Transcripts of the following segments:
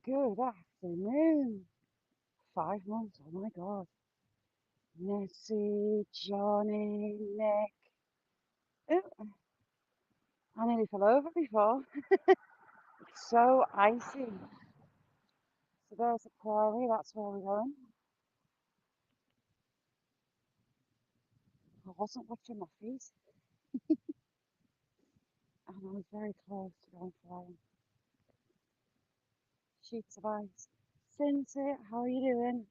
Good afternoon. 5 months, oh my God. Nessie, Johnny, Nick. Oh, I nearly fell over before. It's so icy. So there's the priory, that's where we're going. I wasn't watching my feet, and I was very close to going flying. Sheets of ice. Cincy, how are you doing?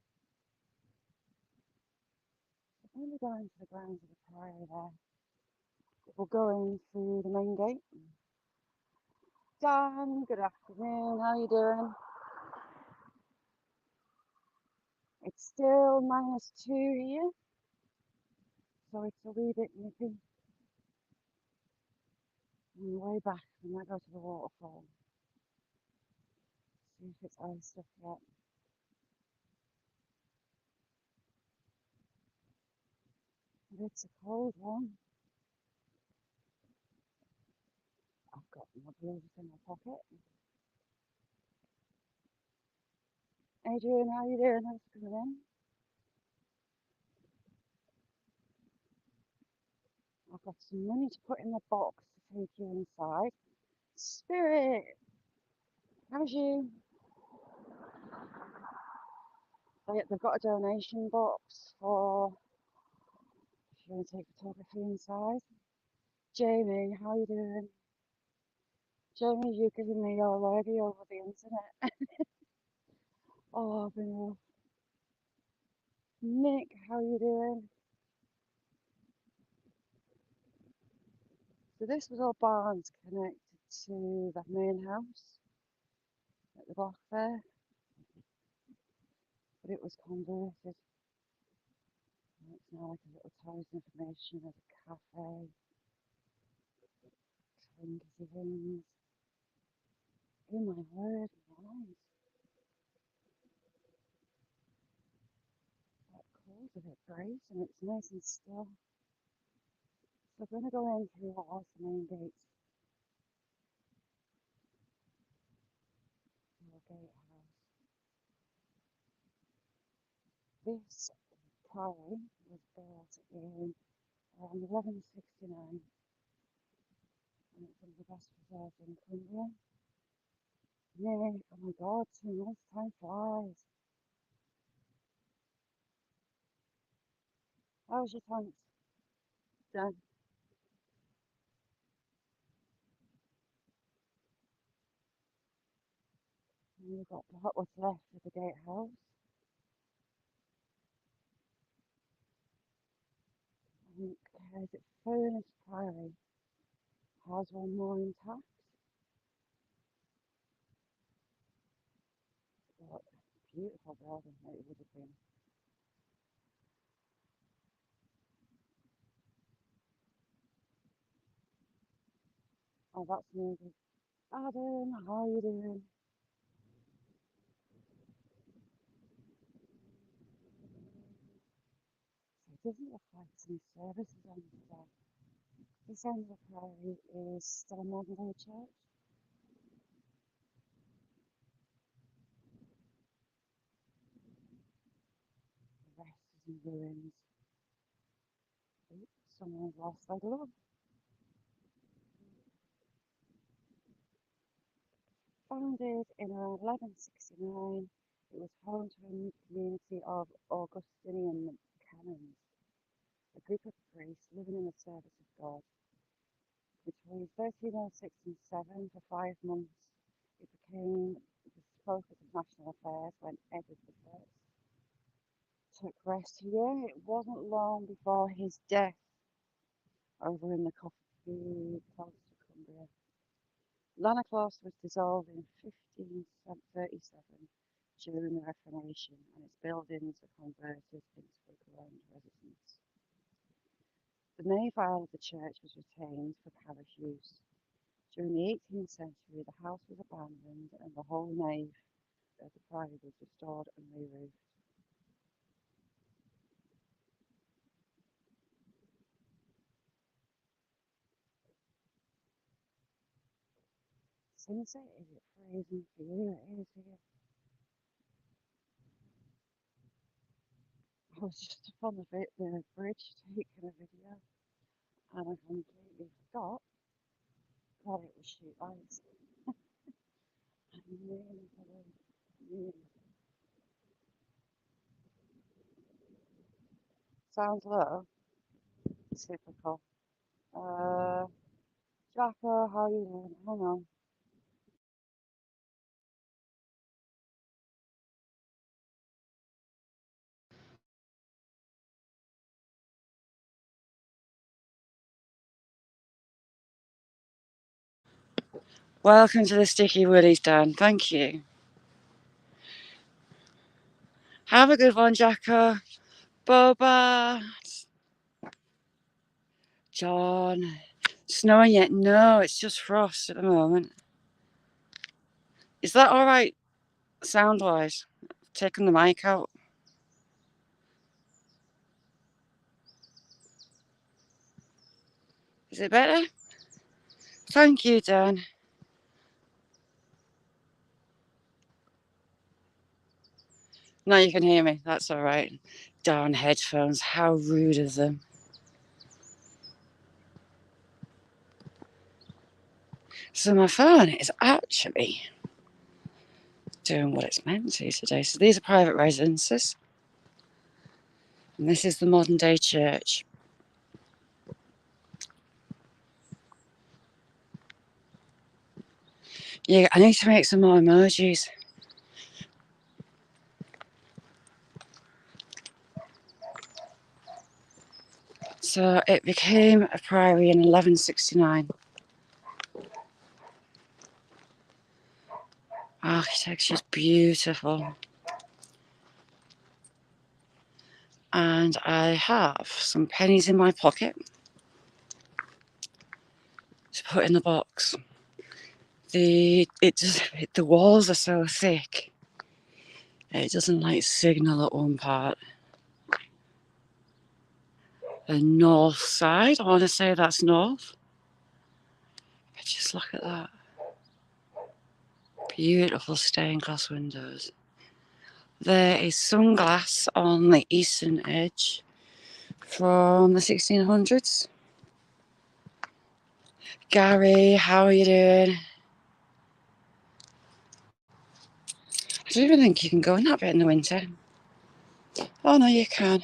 I'm only going to the grounds of the priory there. We're going through the main gate. Dan, good afternoon, how are you doing? It's still -2 here, so it's a wee bit nippy. On the way back, we might go to the waterfall, see if it's iced up yet. But it's a cold one. I've got my blues in my pocket. Adrian, how you doing? Thanks for coming in. I've got some money to put in the box to take you inside. Spirit, how's you? Oh, yeah, they've got a donation box for if you want to take photography inside. Jamie, how you doing? Jamie, you're giving me your lady over the internet. Oh, I've been rough. Nick, how you doing? So this was all barns connected to the main house at the back there, but it was converted. It's now like a little tourist information. There's a cafe, twinkly things. Oh my word, nice. That cold a bit bright and it's nice and still. So we're going to go in through what was the main gates, the gatehouse. This priory was built in around 1169 and it's one of the best preserved in Cumbria. Yay, oh my God, 2 months, time flies. How was your thanks? Done. And we've got what's left of the gatehouse. And is it Furnace Priory has one more intact. What a beautiful building that it would have been. Oh, that's moving. Adam, how are you doing? So it doesn't look like some services on today. This end of the priory is still a modern day church. The rest is in ruins. Oops, someone's lost their glove. Founded in around 1169, it was home to a community of Augustinian canons, a group of priests living in the service of God. Between 1306 and 7, for 5 months, it became the focus of national affairs when Edward I took rest here. It wasn't long before his death over in the coffee close to Cumbria. Lanercost was dissolved in 1537 during the Reformation, and its buildings were converted into a grand residence. The nave aisle of the church was retained for parish use. During the 18th century, the house was abandoned and the whole nave of the priory was restored and re-roofed. Since it is it freezing for you, it is here. I was just up on the bridge taking a video, and I completely forgot that it was shoot ice. I nearly fell in. Nearly. Sounds low. Typical. Uh, Jacko, how you doing? Hang on. Welcome to the Sticky Willies, Dan. Thank you. Have a good one, Jacko. Boba. John. Snowing yet? No, it's just frost at the moment. Is that all right, sound-wise? Taking the mic out. Is it better? Thank you, Dan. Now you can hear me. That's all right. Darn headphones. How rude of them. So my phone is actually doing what it's meant to today. So these are private residences. And this is the modern day church. Yeah, I need to make some more emojis. So it became a priory in 1169. Architecture's beautiful. And I have some pennies in my pocket to put in the box. The walls are so thick. It doesn't like signal at one part. The north side, I want to say that's north. Just look at that. Beautiful stained glass windows. There is some glass on the eastern edge from the 1600s. Gary, how are you doing? I don't even think you can go in that bit in the winter. Oh no, you can.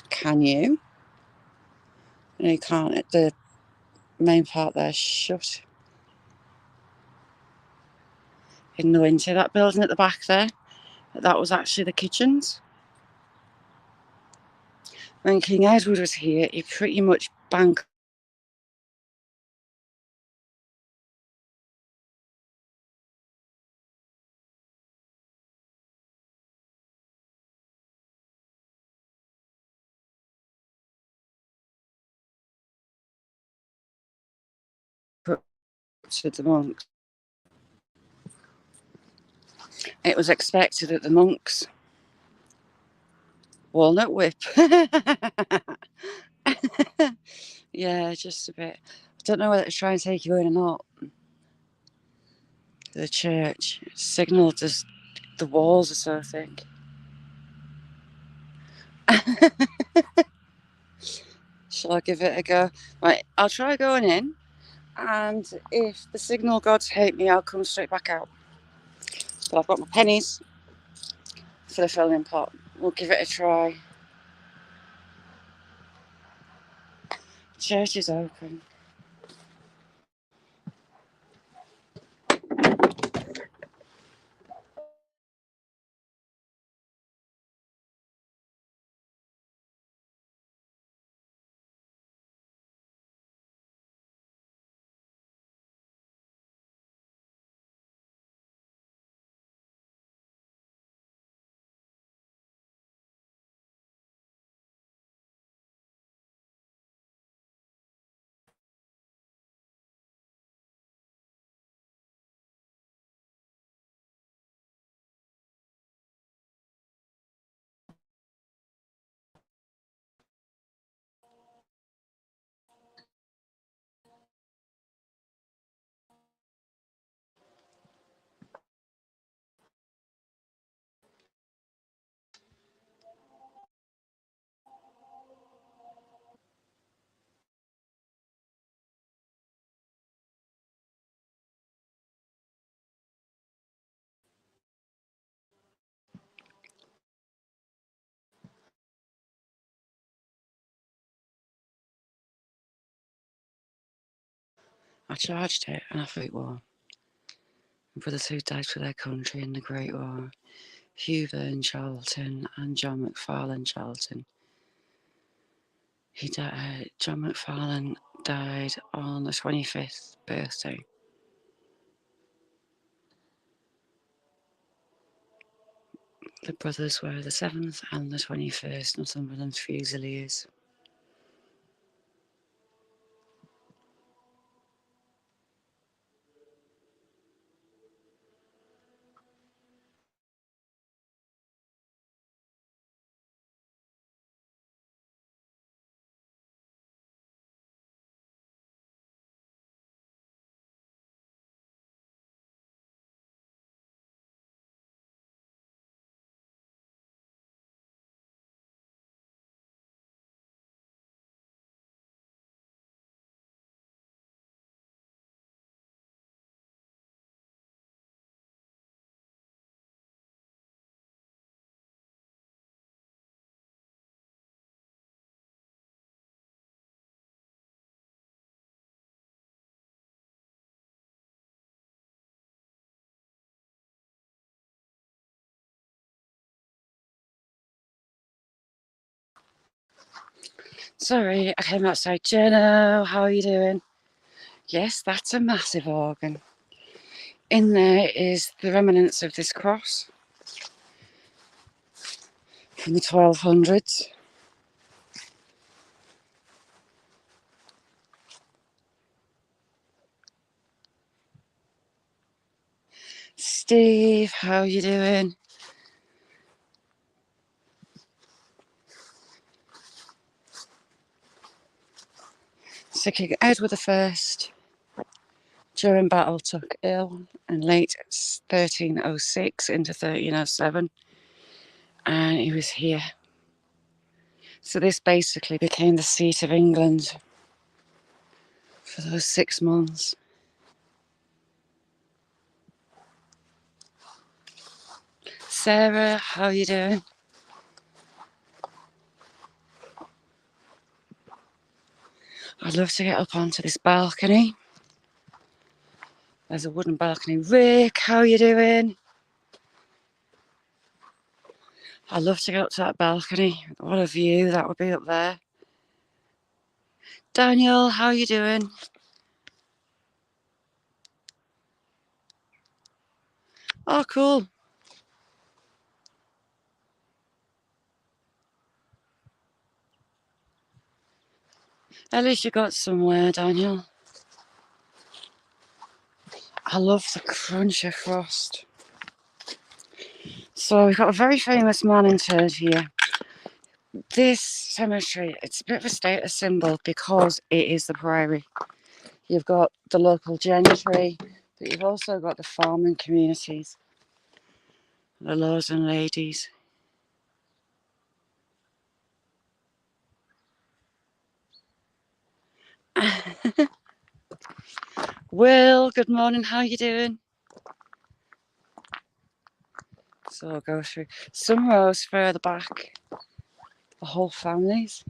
Can you? No, you can't. The main part there's shut in the winter. That building at the back there, that was actually the kitchens. When King Edward was here, he pretty much bankrupted the monks. It was expected that the monks walnut whip. Yeah, just a bit. I don't know whether to try and take you in or not. The church signalled as the walls are so thick. Shall I give it a go? Right, I'll try going in, and if the signal gods hate me, I'll come straight back out. But I've got my pennies for the filling pot. We'll give it a try. Church is open. I charged it and off it was. Brothers who died for their country in the Great War, Hugh Verne Charlton and John McFarlane Charlton. John McFarlane died on the 25th birthday. The brothers were the 7th and the 21st, Northumberland Fusiliers. Sorry, I came outside. Jenno, how are you doing? Yes, that's a massive organ. In there is the remnants of this cross from the 1200s. Steve, how are you doing? So King Edward I during battle took ill in late 1306 into 1307, and he was here. So this basically became the seat of England for those 6 months. Sarah, how are you doing? I'd love to get up onto this balcony. There's a wooden balcony. Rick, how are you doing? I'd love to get up to that balcony. What a view that would be up there. Daniel, how are you doing? Oh, cool. At least you got somewhere, Daniel. I love the crunch of frost. So we've got a very famous man interred here. This cemetery, it's a bit of a status symbol because it is the Priory. You've got the local gentry, but you've also got the farming communities, the lords and ladies. Will, good morning, how are you doing? So I'll go through some rows further back, the whole families.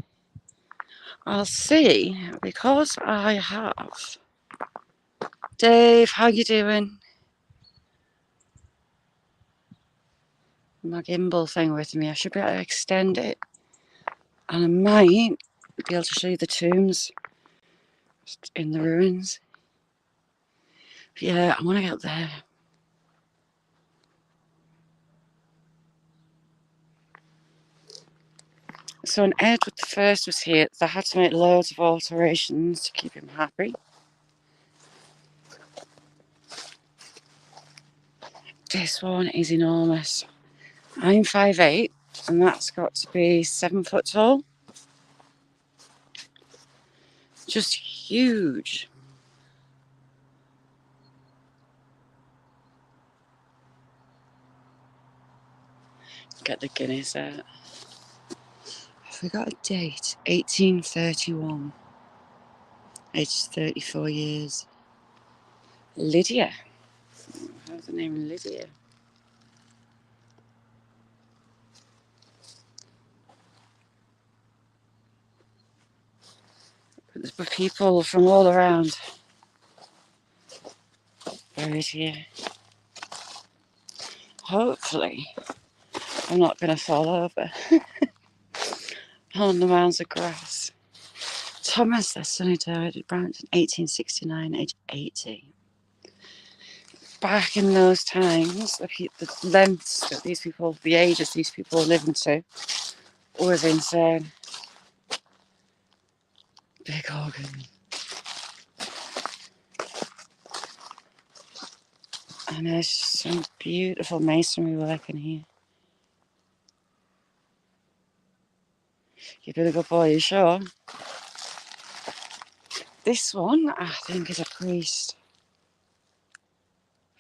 I'll see, because I have Dave, how you doing? My gimbal thing with me. I should be able to extend it. And I might be able to show you the tombs in the ruins. Yeah, I want to get up there. So when Edward I was here, they had to make loads of alterations to keep him happy. This one is enormous. I'm 5'8", and that's got to be 7 foot tall. Just huge. Get the Guinness out. Have we got a date? 1831. Aged 34 years. Lydia. How's the name Lydia? There's people from all around. buried here. Hopefully, I'm not going to fall over on the mounds of grass. Thomas, their son, who died at Brampton in 1869, age 80. Back in those times, the lengths that these people, the ages these people were living to, was insane. Big organ. And there's some beautiful masonry work in here. You've been a good boy, you sure? This one, I think, is a priest.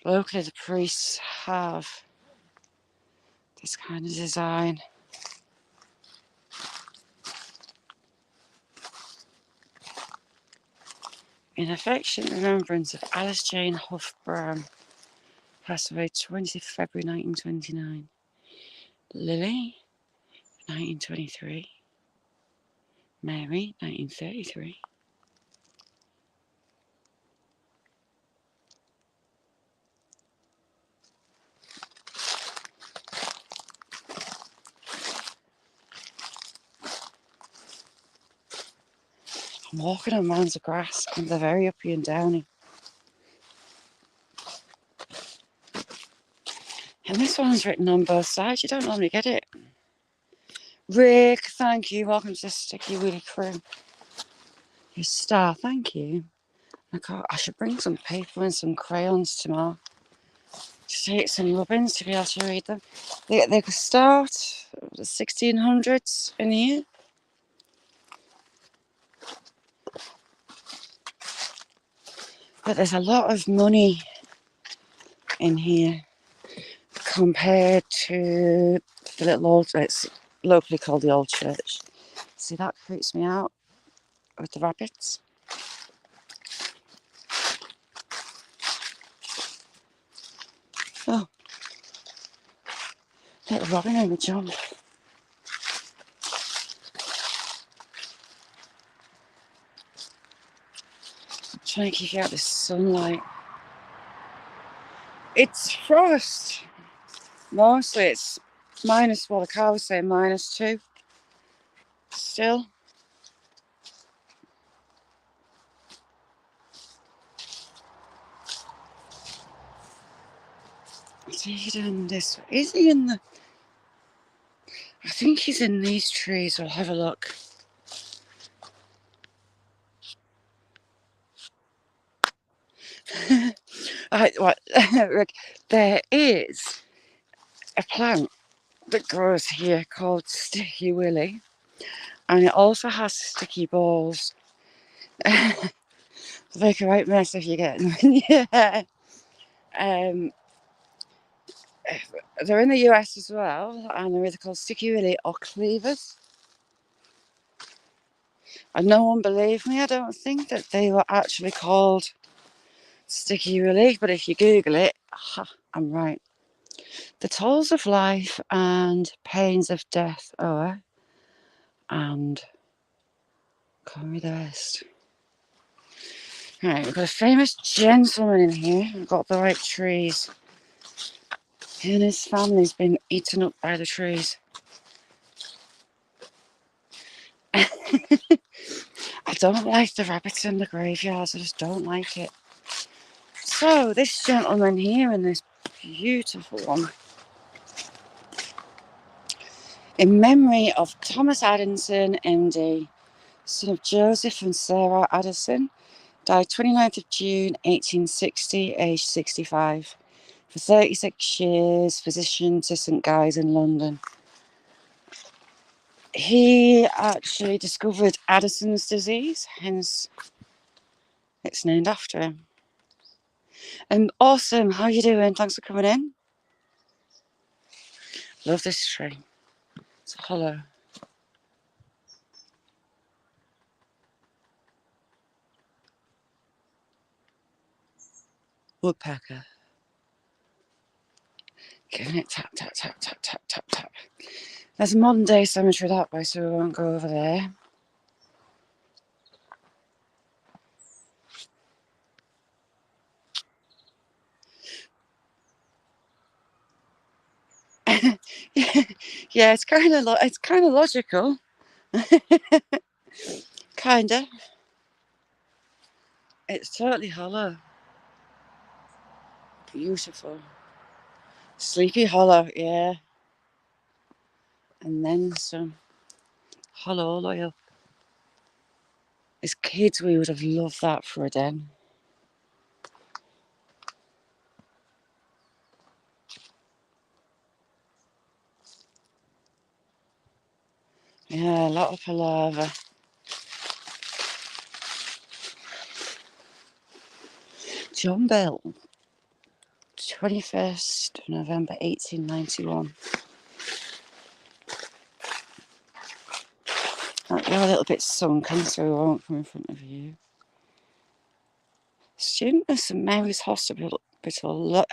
Locally, the priests have this kind of design. In affectionate remembrance of Alice Jane Huff Brown, passed away 20th February 1929. Lily, 1923. Mary, 1933. I'm walking on mounds of grass and they're very uppy and downy. And this one's written on both sides. You don't normally get it. Rick, thank you. Welcome to the Sticky Willy crew. You're a star, thank you. I should bring some paper and some crayons tomorrow to take some rubbings to be able to read them. They could start the 1600s in here. But there's a lot of money in here compared to the little old, it's locally called the old church. See, that creeps me out with the rabbits. Oh, little robin in the jump. I'm trying to keep you out of the sunlight. It's frost. Mostly it's minus, well, the car was saying -2. Still. Is he doing this? Is he in the... I think he's in these trees. We'll have a look. Rick, there is a plant that grows here called Sticky Willy, and it also has sticky balls. Make a right mess if you get them. Yeah. They're in the US as well, and they're either called Sticky Willy or cleavers. And no one believed me. I don't think that they were actually called Sticky Willy, but if you Google it, I'm right. The tolls of life and pains of death o'er, and call me the rest. Right, we've got a famous gentleman in here. We've got the right trees. He and his family's been eaten up by the trees. I don't like the rabbits in the graveyards. I just don't like it. So, this gentleman here in this beautiful one, in memory of Thomas Addison, MD, son of Joseph and Sarah Addison, died 29th of June 1860, aged 65. For 36 years, physician to St Guy's in London. He actually discovered Addison's disease, hence it's named after him. And awesome, how you doing? Thanks for coming in. Love this tree. It's a hollow. Woodpecker. Giving it tap, tap, tap, tap, tap, tap, tap. There's a modern day cemetery that way, so we won't go over there. Yeah, it's kind of logical. Kinda. It's totally hollow. Beautiful. Sleepy Hollow, yeah. And then some hollow all the way up. As kids, we would have loved that for a den. Yeah, a lot of palaver. John Bell, 21st of November 1891. You're a little bit sunken, so we won't come in front of you. Student of St Mary's Hospital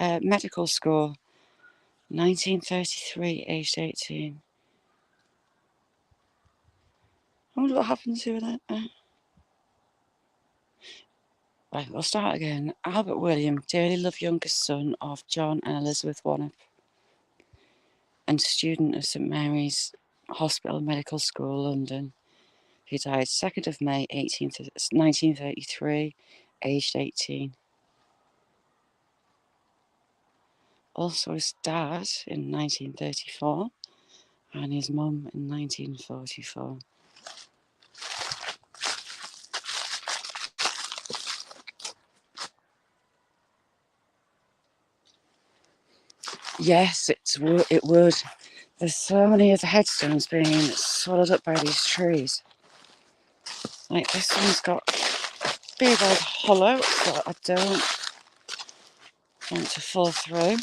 Medical School, 1933, aged 18. I wonder what happened to that. Right, we'll start again. Albert William, dearly loved youngest son of John and Elizabeth Wannop, and student of St Mary's Hospital Medical School, London. He died 2nd of May 1933, aged 18. Also his dad in 1934 and his mum in 1944. Yes, it would. There's so many of the headstones being swallowed up by these trees. Like this one's got a big old hollow that I don't want to fall through.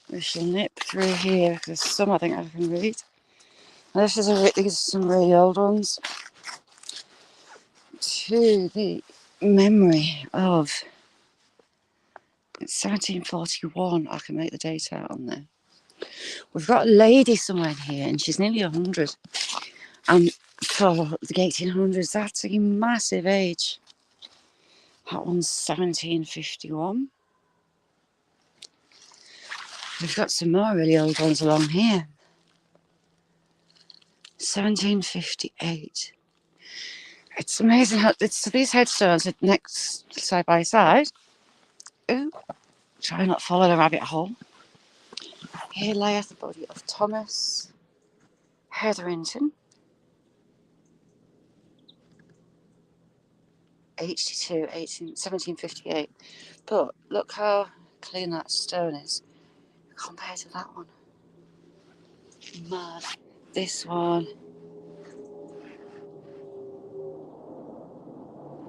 We shall nip through here because some I think I can read. And these are some really old ones. To the memory of 1741, I can make the date out on there. We've got a lady somewhere in here, and she's nearly 100. And for the 1800s, that's a massive age. That one's 1751. We've got some more really old ones along here. 1758. It's amazing how these headstones are next side by side. Ooh, try not to follow the rabbit hole. Here lieth the body of Thomas Hetherington, 1758. But look how clean that stone is compared to that one. Mad. This one.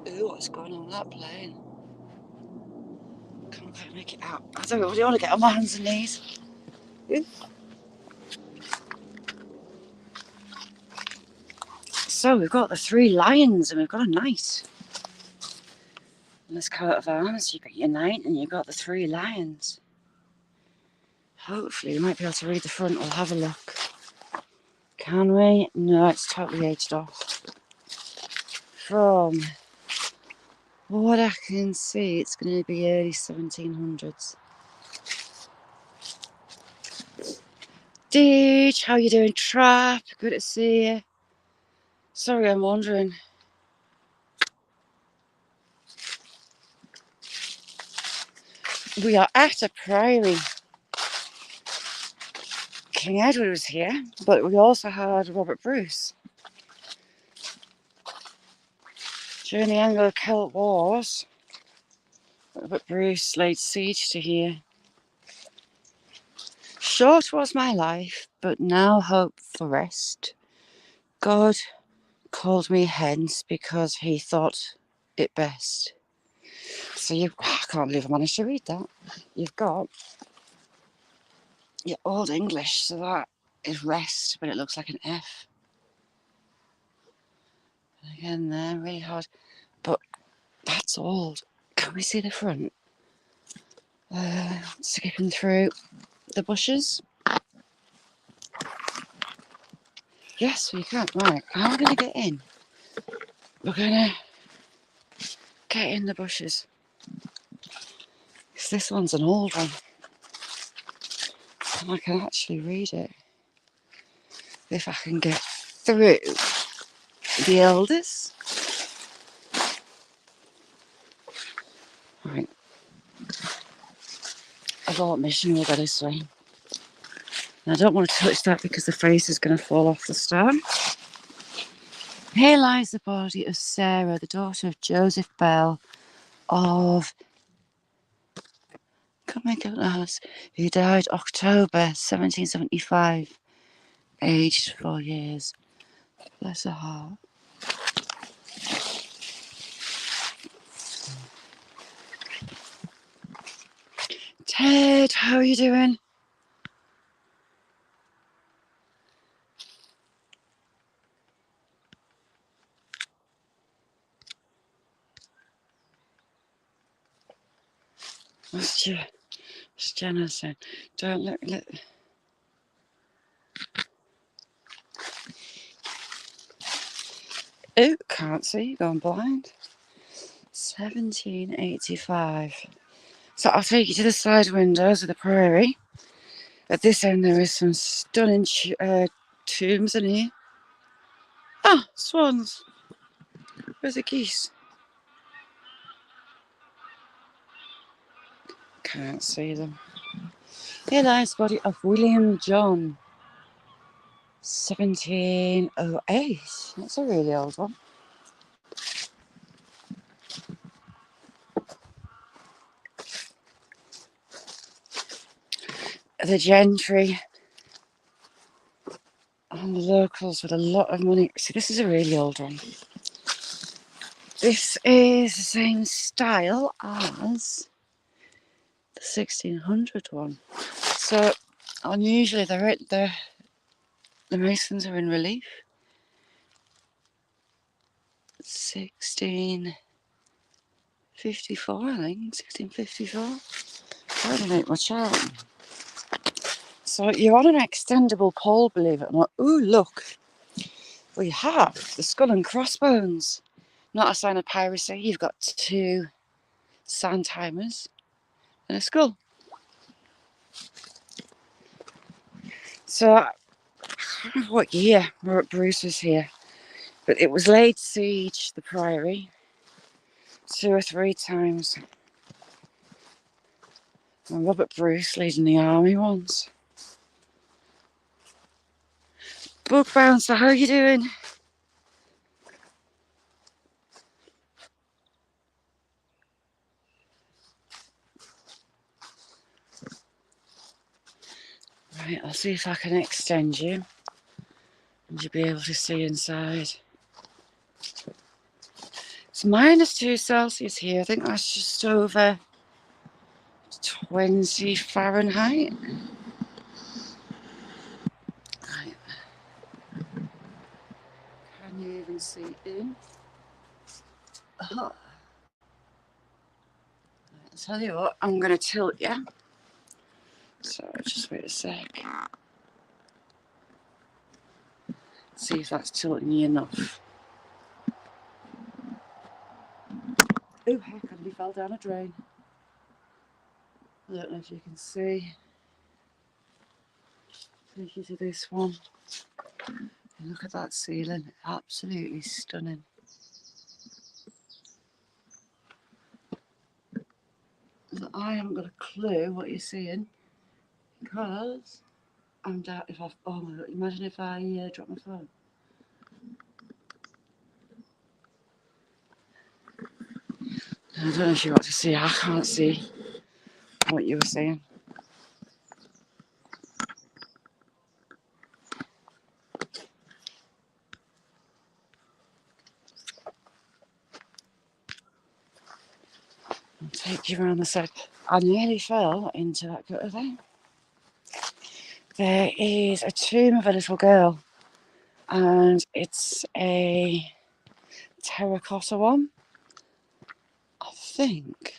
Ooh, what's going on with that plane? Can't quite make it out. I don't really want to get on my hands and knees. Ooh. So we've got the 3 lions and we've got a knight. In this coat of arms, you've got your knight and you've got the 3 lions. Hopefully, you might be able to read the front. We'll have a look. Can we? No, it's totally aged off. From what I can see, it's going to be early 1700s. Deej, how you doing, Trap? Good to see you. Sorry, I'm wandering. We are at a priory. King Edward was here, but we also had Robert Bruce. During the Anglo-Celt Wars, Robert Bruce laid siege to here. Short was my life, but now hope for rest. God called me hence because he thought it best. So I can't believe I managed to read that. You've got your Old English, so that is rest, but it looks like an F. And again there, really hard. But that's old. Can we see the front? Skipping through the bushes. Yes, we can. Right, how are we going to get in? We're going to get in the bushes. Because this one's an old one. And I can actually read it if I can get through the elders. Right, I thought mission will go this way. And I don't want to touch that because the face is going to fall off the stone. Here lies the body of Sarah, the daughter of Joseph Bell of who died October 1775, aged 4 years. Bless her heart. Ted, how are you doing? What's Jenna saying? Don't look. Oh, can't see, you're going blind. 1785. So I'll take you to the side windows of the Priory. At this end, there is some stunning tombs in here. Ah, swans. Where's the geese? Can't see them. Here lies the body of William John, 1708. That's a really old one. The gentry and the locals with a lot of money. See, this is a really old one. This is the same style as the 1600 one. So, unusually, the masons are in relief. 1654, I think. 1654. I don't make much out. So, you're on an extendable pole, believe it or not. Ooh, look. We have the skull and crossbones. Not a sign of piracy. You've got 2 sand timers and a skull. So, I don't know what year Bruce was here, but it was laid siege, the Priory, 2 or 3 times. And Robert Bruce leading the army once. Bug Bouncer, how are you doing? Right, I'll see if I can extend you and you'll be able to see inside. It's -2 Celsius here. I think that's just over 20 Fahrenheit. Right. Can you even see in? Oh. I'll tell you what, I'm going to tilt you. So just wait a sec. See if that's tilting you enough. Oh heck, I nearly fell down a drain. I don't know if you can see. Take you to this one. Look at that ceiling, absolutely stunning. I haven't got a clue what you're seeing because I'm down. If I, oh my god, imagine if I drop my phone. I don't know if you got to see. I can't see what you were saying. I'll take you around the side. I nearly fell into that gutter there. There is a tomb of a little girl, and it's a terracotta one, I think.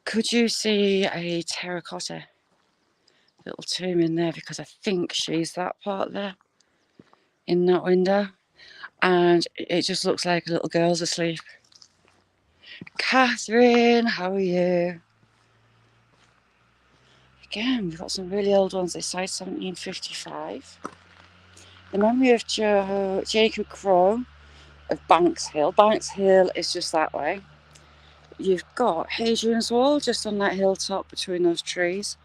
Could you see a terracotta little tomb in there? Because I think she's that part there in that window, and it just looks like a little girl's asleep. Catherine, how are you? Again, we've got some really old ones this side, 1755. The memory of Jacob Crow of Banks Hill. Banks Hill is just that way. You've got Hadrian's Wall just on that hilltop between those trees.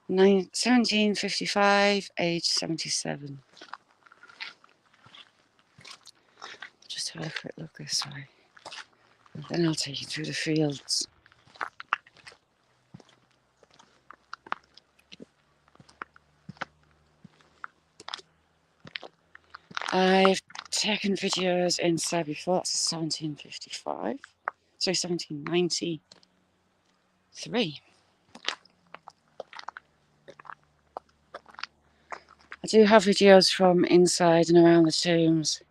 1755, age 77. Just have a quick look this way. And then I'll take you through the fields. I've taken videos inside before. That's 1755. Sorry, 1793. I do have videos from inside and around the tombs.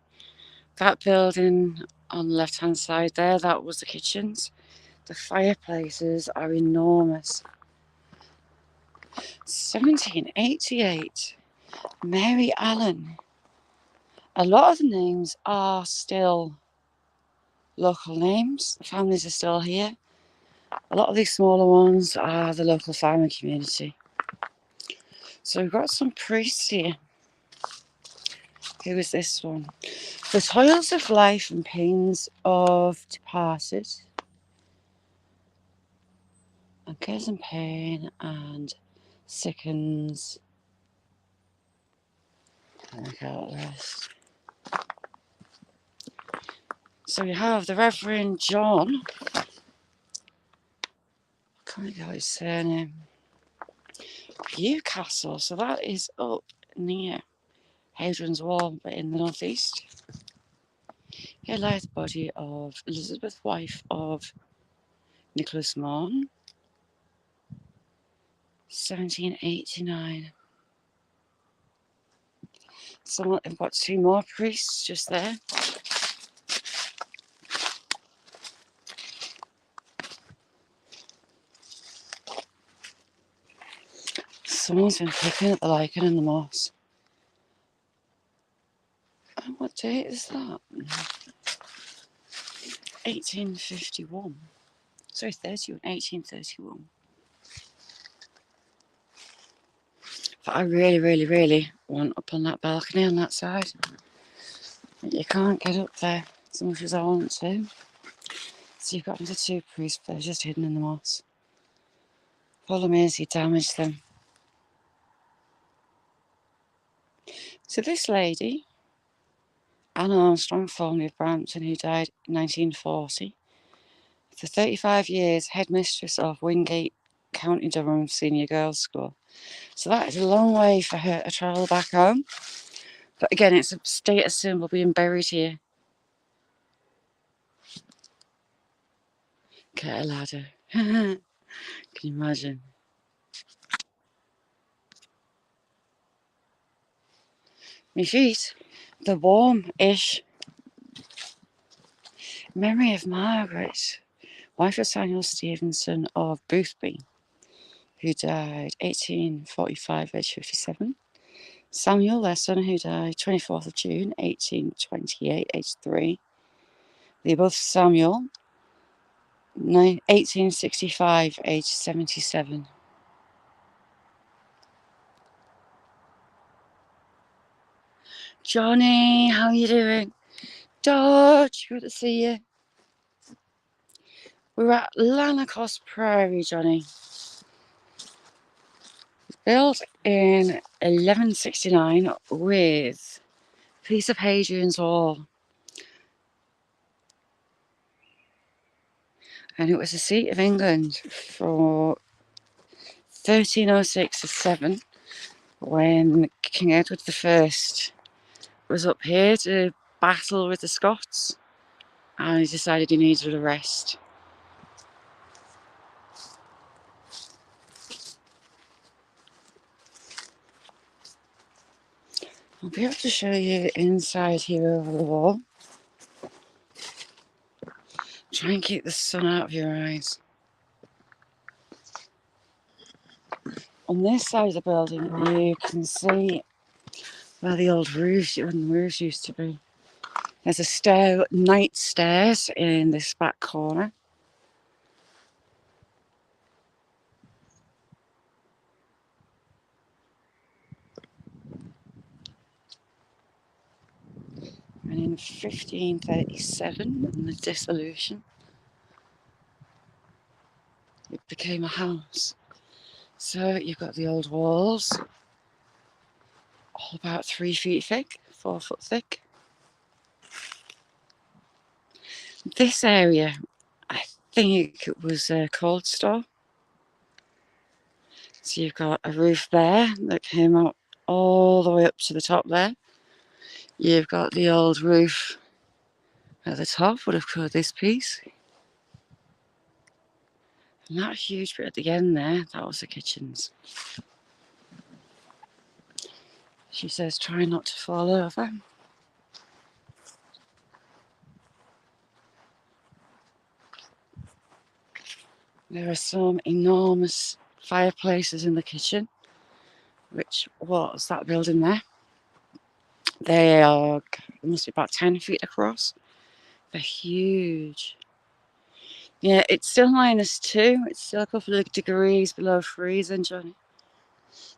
That building on the left hand side there, that was the kitchens. The fireplaces are enormous. 1788, Mary Allen. A lot of the names are still local names. The families are still here. A lot of these smaller ones are the local farming community. So we've got some priests here. Who is this one? The toils of life and pains of departed, and cares and pain and sickens. Look at this. So we have the Reverend John. Can't get his surname. Newcastle. So that is up near Hadrian's Wall, but in the northeast. Here lies the body of Elizabeth, wife of Nicholas Morn. 1789. So I've got two more priests just there. Someone's been picking at the lichen and the moss. And what date is that? 1851. Sorry, 1831. But I really, really, really want up on that balcony on that side. You can't get up there as much as I want to. So you've got another two priests, but they're just hidden in the moss. Problem is, he damaged them. So this lady, Anna Armstrong, formerly of Brampton, who died in 1940, for 35 years, headmistress of Wingate County Durham Senior Girls School. So that is a long way for her to travel back home. But again, it's a status symbol being buried here. Get a ladder. Can you imagine? My feet, they're warm-ish. Memory of Margaret, wife of Samuel Stevenson of Boothby, who died 1845, age 57. Samuel, their son, who died 24th of June, 1828, age 3. The above Samuel, 1865, age 77. Johnny, how are you doing? Dodge, good to see you. We're at Lanercost Priory, Johnny. Built in 1169 with a piece of Hadrian's Wall. And it was the seat of England for 1306 to 7 when King Edward I was up here to battle with the Scots, and he decided he needed a rest. I'll be able to show you inside here over the wall. Try and keep the sun out of your eyes. On this side of the building, you can see where the old wooden roofs used to be. There's a night stairs in this back corner. And in 1537, in the dissolution, it became a house. So you've got the old walls, all about 3 feet thick, 4 foot thick. This area, I think it was a cold store. So you've got a roof there that came out all the way up to the top there. You've got the old roof at the top, would have covered this piece. And that huge bit at the end there, that was the kitchens. She says try not to fall over. There are some enormous fireplaces in the kitchen, which was that building there. They are, must be about 10 feet across. They're huge. Yeah, it's still -2. It's still a couple of degrees below freezing, Johnny.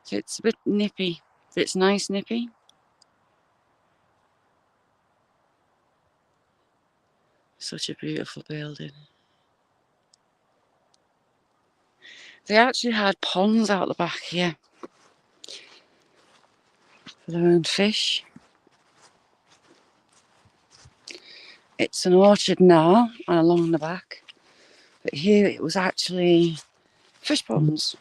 So it's a bit nippy, but it's nice nippy. Such a beautiful building. They actually had ponds out the back here for their own fish. It's an orchard now and along the back, but here it was actually fish ponds.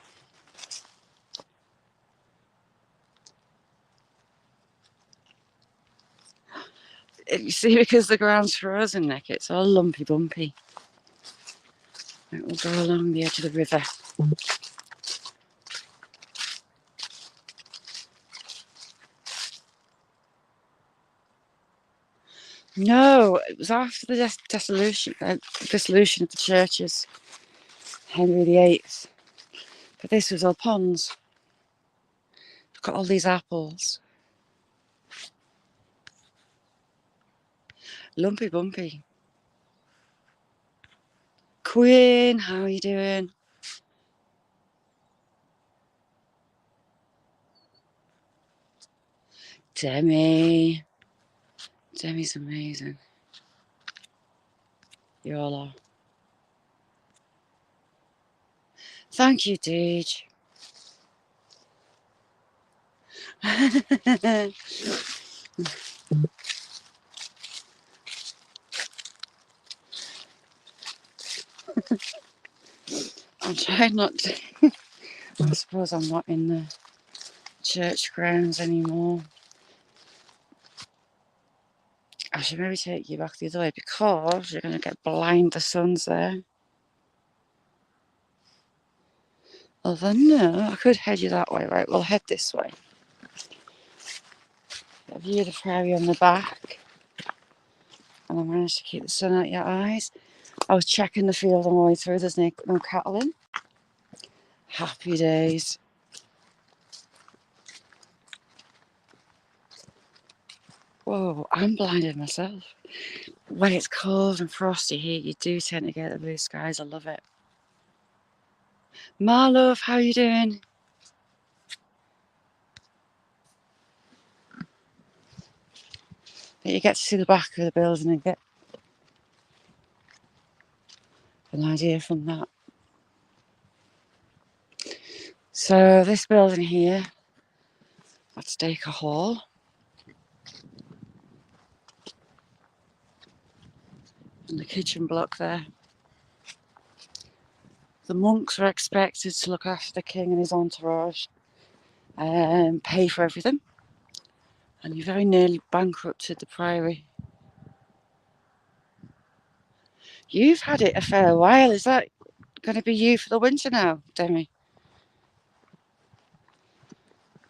You see, because the ground's frozen, Nick, it's all lumpy bumpy. It will go along the edge of the river. No, it was after the dissolution of the churches, Henry VIII. But this was all ponds. We've got all these apples. Lumpy bumpy. Queen, how are you doing? Demi. Demi's amazing. You all are. Thank you, Deej. I'm trying not to. I suppose I'm not in the church grounds anymore. I should maybe take you back the other way because you're going to get blind. The sun's there. Although, no, I could head you that way. Right, we'll head this way. A view of the prairie on the back. And I managed to keep the sun out your eyes. I was checking the field on the way through. There's no cattle in. Happy days. Whoa, I'm blinded myself. When it's cold and frosty here, you do tend to get the blue skies. I love it. Marlove, how are you doing? You get to see the back of the building and get an idea from that. So this building here, that's Dacre Hall. And the kitchen block there. The monks are expected to look after the king and his entourage and pay for everything. And you very nearly bankrupted the priory. You've had it a fair while. Is that going to be you for the winter now, Demi?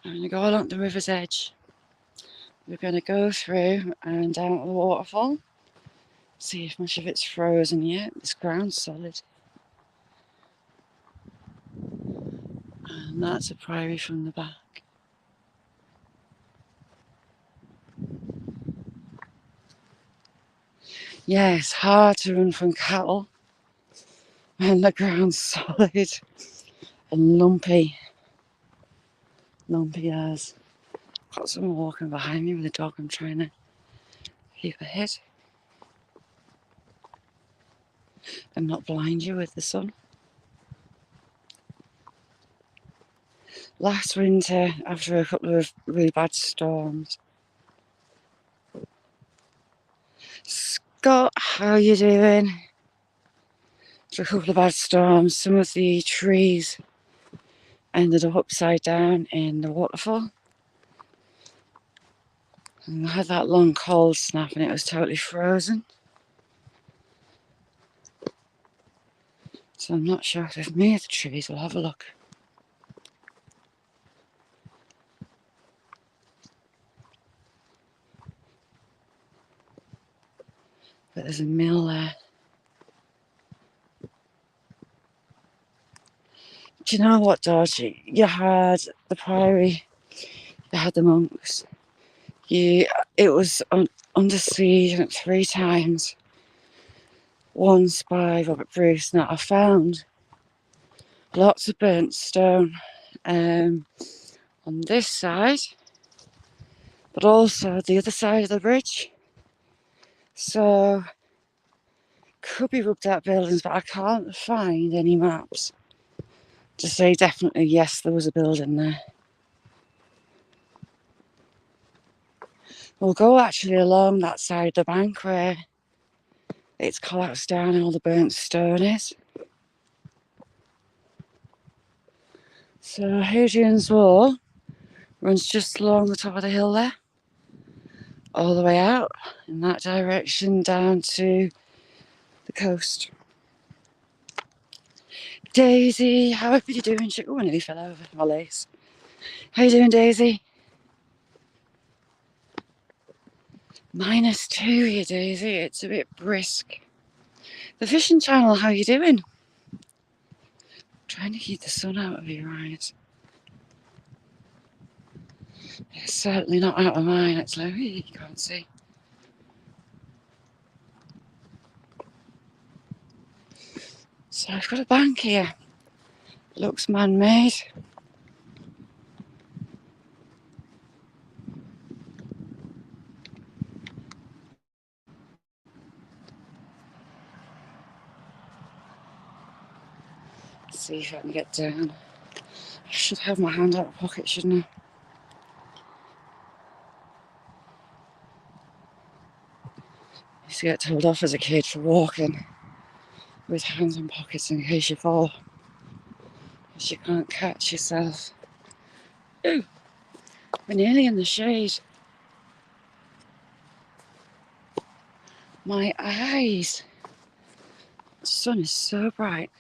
I'm going to go along the river's edge. We're going to go through and down to the waterfall. See if much of it's frozen yet. This ground's solid. And that's a priory from the back. Yeah, it's hard to run from cattle when the ground's solid and lumpy. Lumpy as. Got someone walking behind me with a dog. I'm trying to keep ahead and not blind you with the sun. Last winter, after a couple of really bad storms, Scott, how you doing? After a couple of bad storms, some of the trees ended up upside down in the waterfall. And I had that long cold snap and it was totally frozen. So I'm not sure if they've moved the trees. We'll have a look. But there's a mill there. Do you know what, Dodgy? You had the priory, you had the monks. It was under siege 3 times. Once by Robert Bruce. Now I found lots of burnt stone on this side, but also the other side of the bridge. So could be rubbed out buildings, but I can't find any maps to say definitely yes, there was a building there. We'll go actually along that side of the bank where it's collapsed down and all the burnt stone is. So Hadrian's Wall runs just along the top of the hill there, all the way out in that direction down to the coast. Daisy, how are you doing? Oh, I nearly fell over my lace. How you doing, Daisy? -2 here, Daisy. It's a bit brisk. The fishing channel, how you doing? Trying to keep the sun out of your eyes. It's certainly not out of mine. It's like, you can't see. So I've got a bank here. Looks man-made. See if I can get down. I should have my hand out of my pocket, shouldn't I? I used to get told off as a kid for walking with hands in pockets in case you fall, because you can't catch yourself. Ooh, we're nearly in the shade. My eyes. The sun is so bright.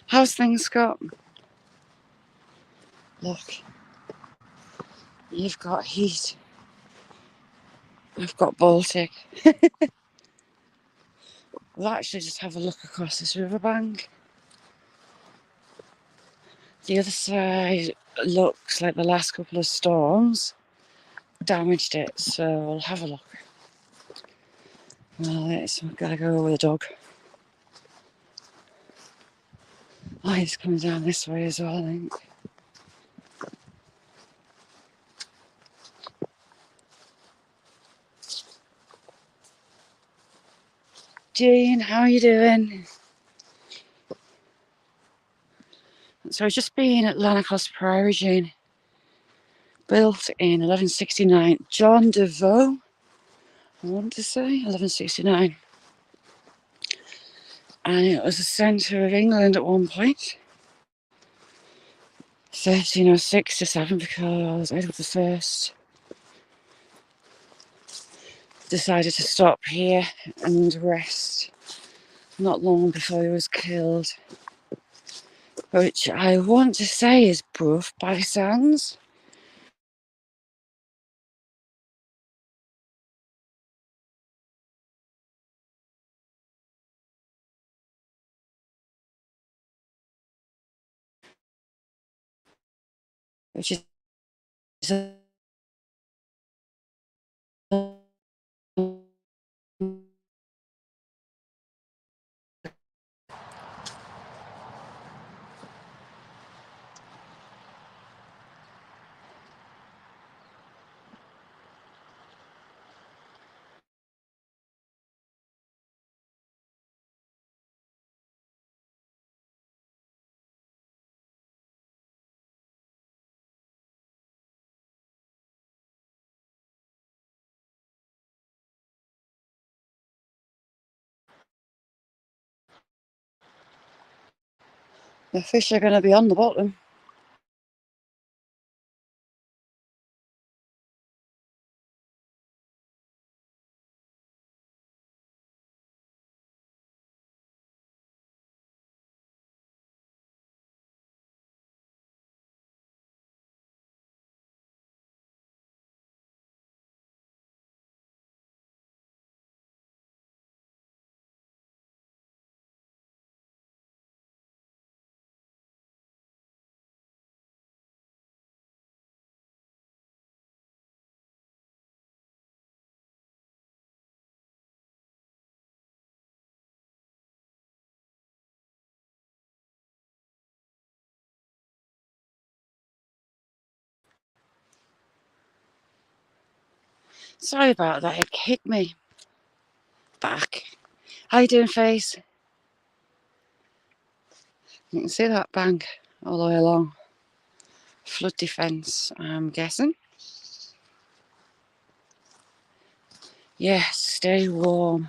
How's things, Scott? Look, you've got heat. I've got Baltic. We'll actually just have a look across this riverbank. The other side looks like the last couple of storms damaged it, so we'll have a look. Well, I've got to go with a dog. Oh, he's coming down this way as well, I think. Jean, how are you doing? So I've just been at Lanercost Priory, Jean. Built in 1169. John Devoe, I want to say, 1169. And it was the centre of England at one point. 1306 to 7, because Edward I decided to stop here and rest not long before he was killed. Which I want to say is Bruff by Sands. Which is The fish are going to be on the bottom. Sorry about that, it kicked me back. How you doing, face? You can see that bank all the way along. Flood defence, I'm guessing. Yes, stay warm.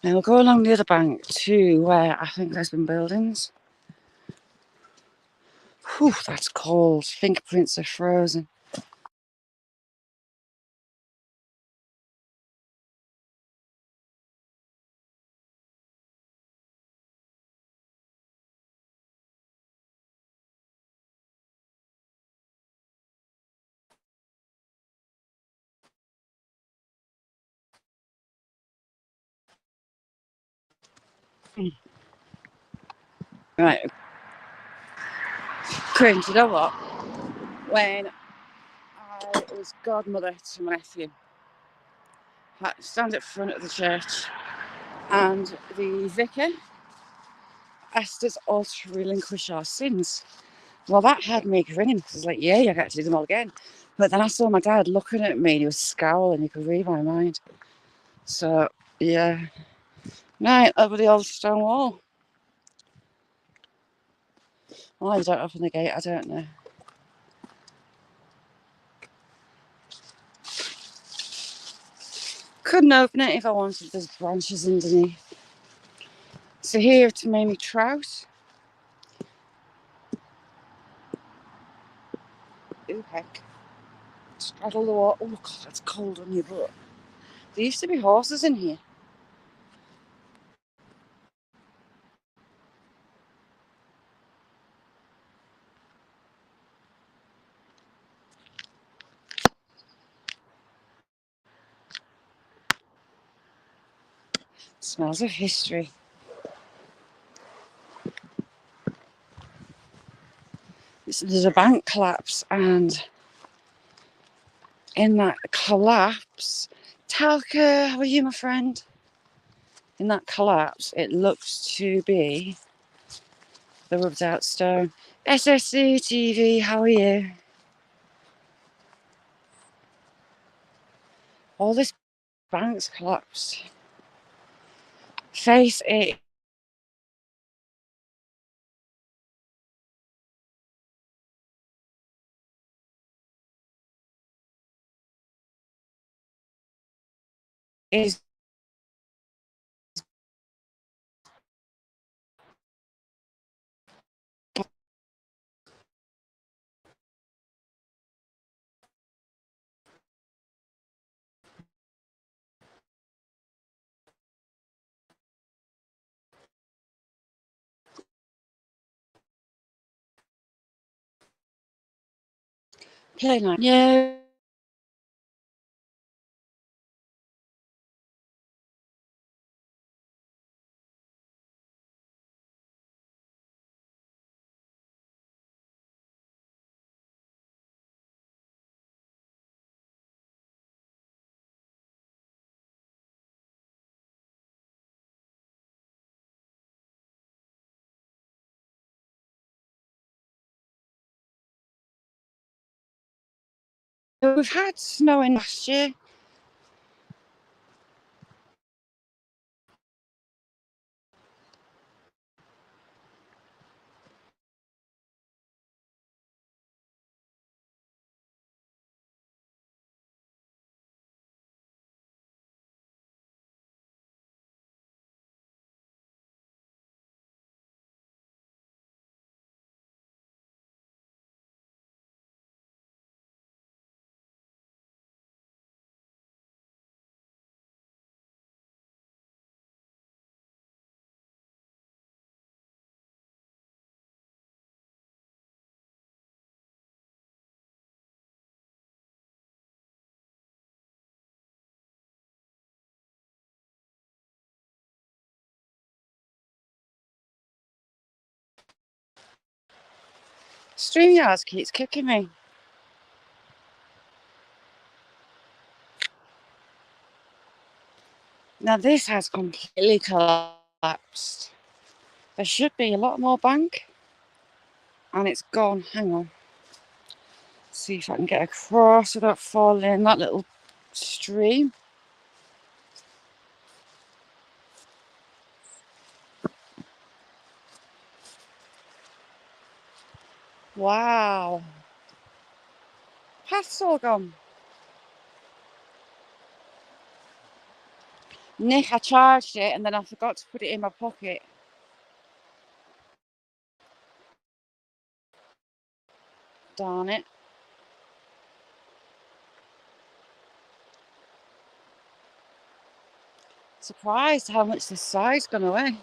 Now we'll go along the other bank to where I think there's been buildings. Whew, that's cold. Fingerprints are frozen. Right, Cringe, you know what? When I was godmother to my nephew, I stand at front of the church and the vicar asked us all to relinquish our sins. Well, that had me grinning. I was like, yeah, I get to do them all again. But then I saw my dad looking at me and he was scowling. He could read my mind. So, yeah. Right, over the old stone wall. Why you don't open the gate, I don't know. Couldn't open it if I wanted, there's branches underneath. So here to make me trout. Ooh, heck. Straddle the water. Oh, God, that's cold on your butt. There used to be horses in here. Smells of history. There's a bank collapse, and in that collapse, Talca, how are you, my friend? In that collapse, it looks to be the rubbed out stone. SSC TV, how are you? All this bank's collapsed. Face it. Is play night. Yeah. We've had snow in last year. StreamYard keeps kicking me. Now this has completely collapsed. There should be a lot more bank. And it's gone. Hang on. See if I can get across without falling in that little stream. Wow. Path's all gone. Nick, I charged it and then I forgot to put it in my pocket. Darn it. Surprised how much this side's gone away.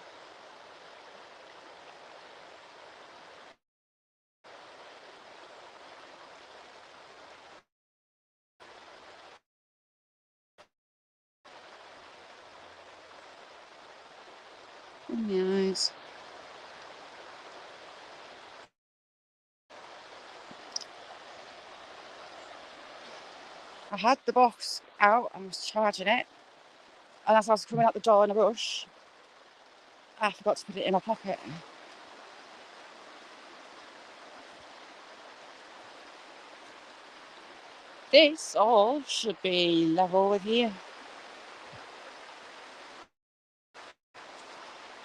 In the eyes. I had the box out and was charging it. And as I was coming out the door in a rush, I forgot to put it in my pocket. This all should be level with here.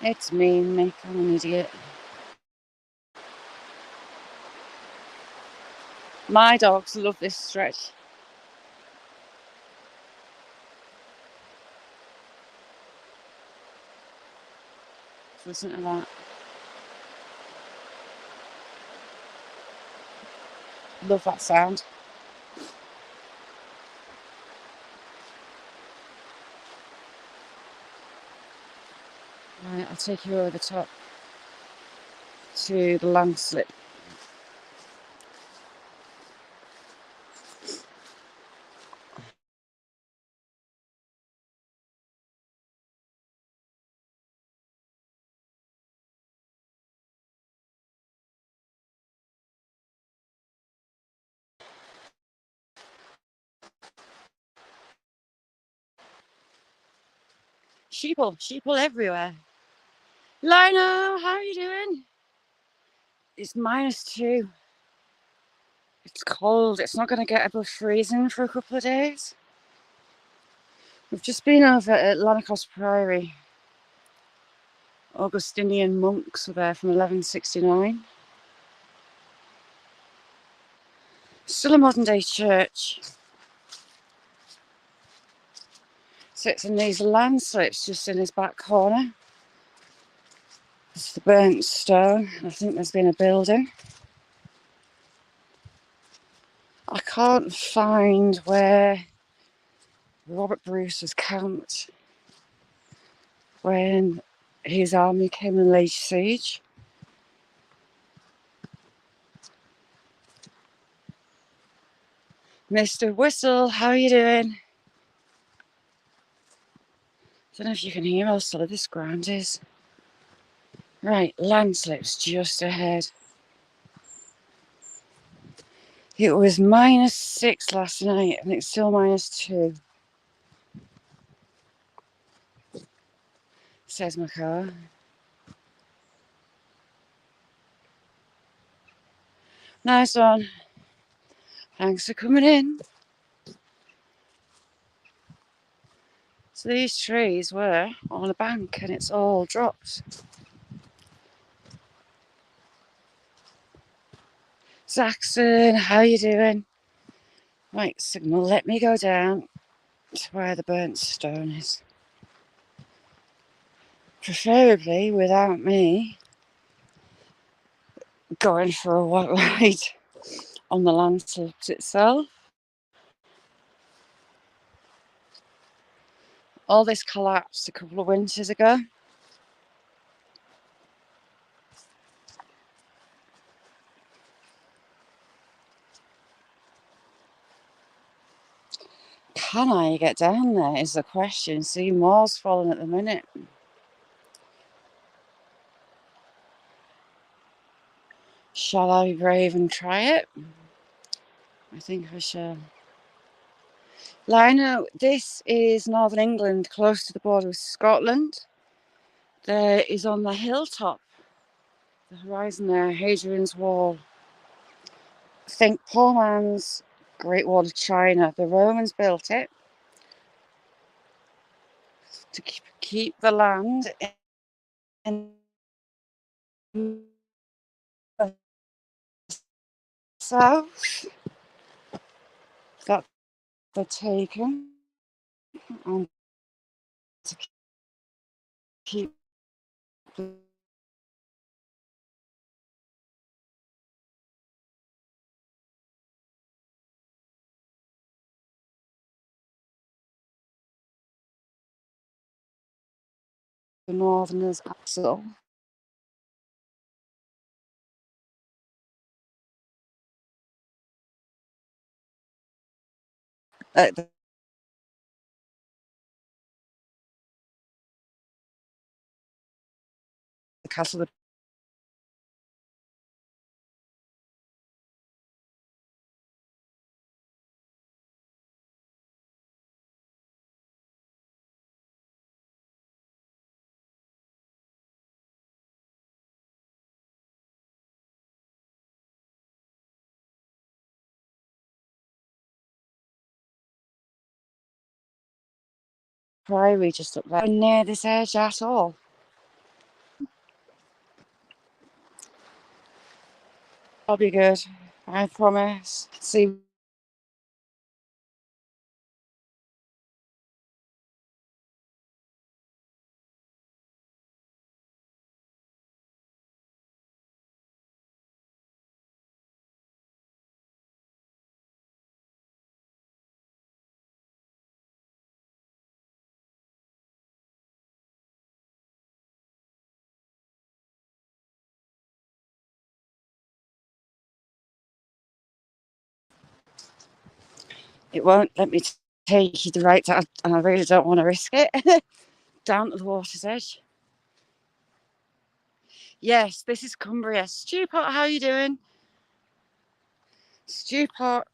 It's me, Mick. I'm an idiot. My dogs love this stretch. Listen to that. Love that sound. Right, I'll take you over the top to the landslip. Sheeple everywhere. Lino, how are you doing? It's -2. It's cold. It's not going to get above freezing for a couple of days. We've just been over at Lanercost Priory. Augustinian monks were there from 1169. Still a modern day church. Sits in these landslips just in his back corner. It's the burnt stone. I think there's been a building. I can't find where Robert Bruce was camped when his army came and laid siege. Mr. Whistle, how are you doing? I don't know if you can hear how solid this ground is. Right, landslips just ahead. It was -6 last night and it's still -2. Says my car. Nice one. Thanks for coming in. So these trees were on a bank and it's all dropped. Saxon, how you doing? Right, signal, let me go down to where the burnt stone is. Preferably without me going for a white ride on the landslips itself. All this collapsed a couple of winters ago. Can I get down there is the question. See, more's falling at the minute. Shall I be brave and try it? I think I shall. Lionel, this is Northern England, close to the border with Scotland. There is on the hilltop, the horizon there, Hadrian's Wall. Think poor man's Great Wall of China. The Romans built it to keep the land in the south that they're taken, and to keep the northerners axle. The castle of Priory just up there. Near this edge at all. I'll be good. I promise. See, it won't let me take you the right down, and I really don't want to risk it. Down to the water's edge. Yes, this is Cumbria. Stewpot, how are you doing? Stewpot,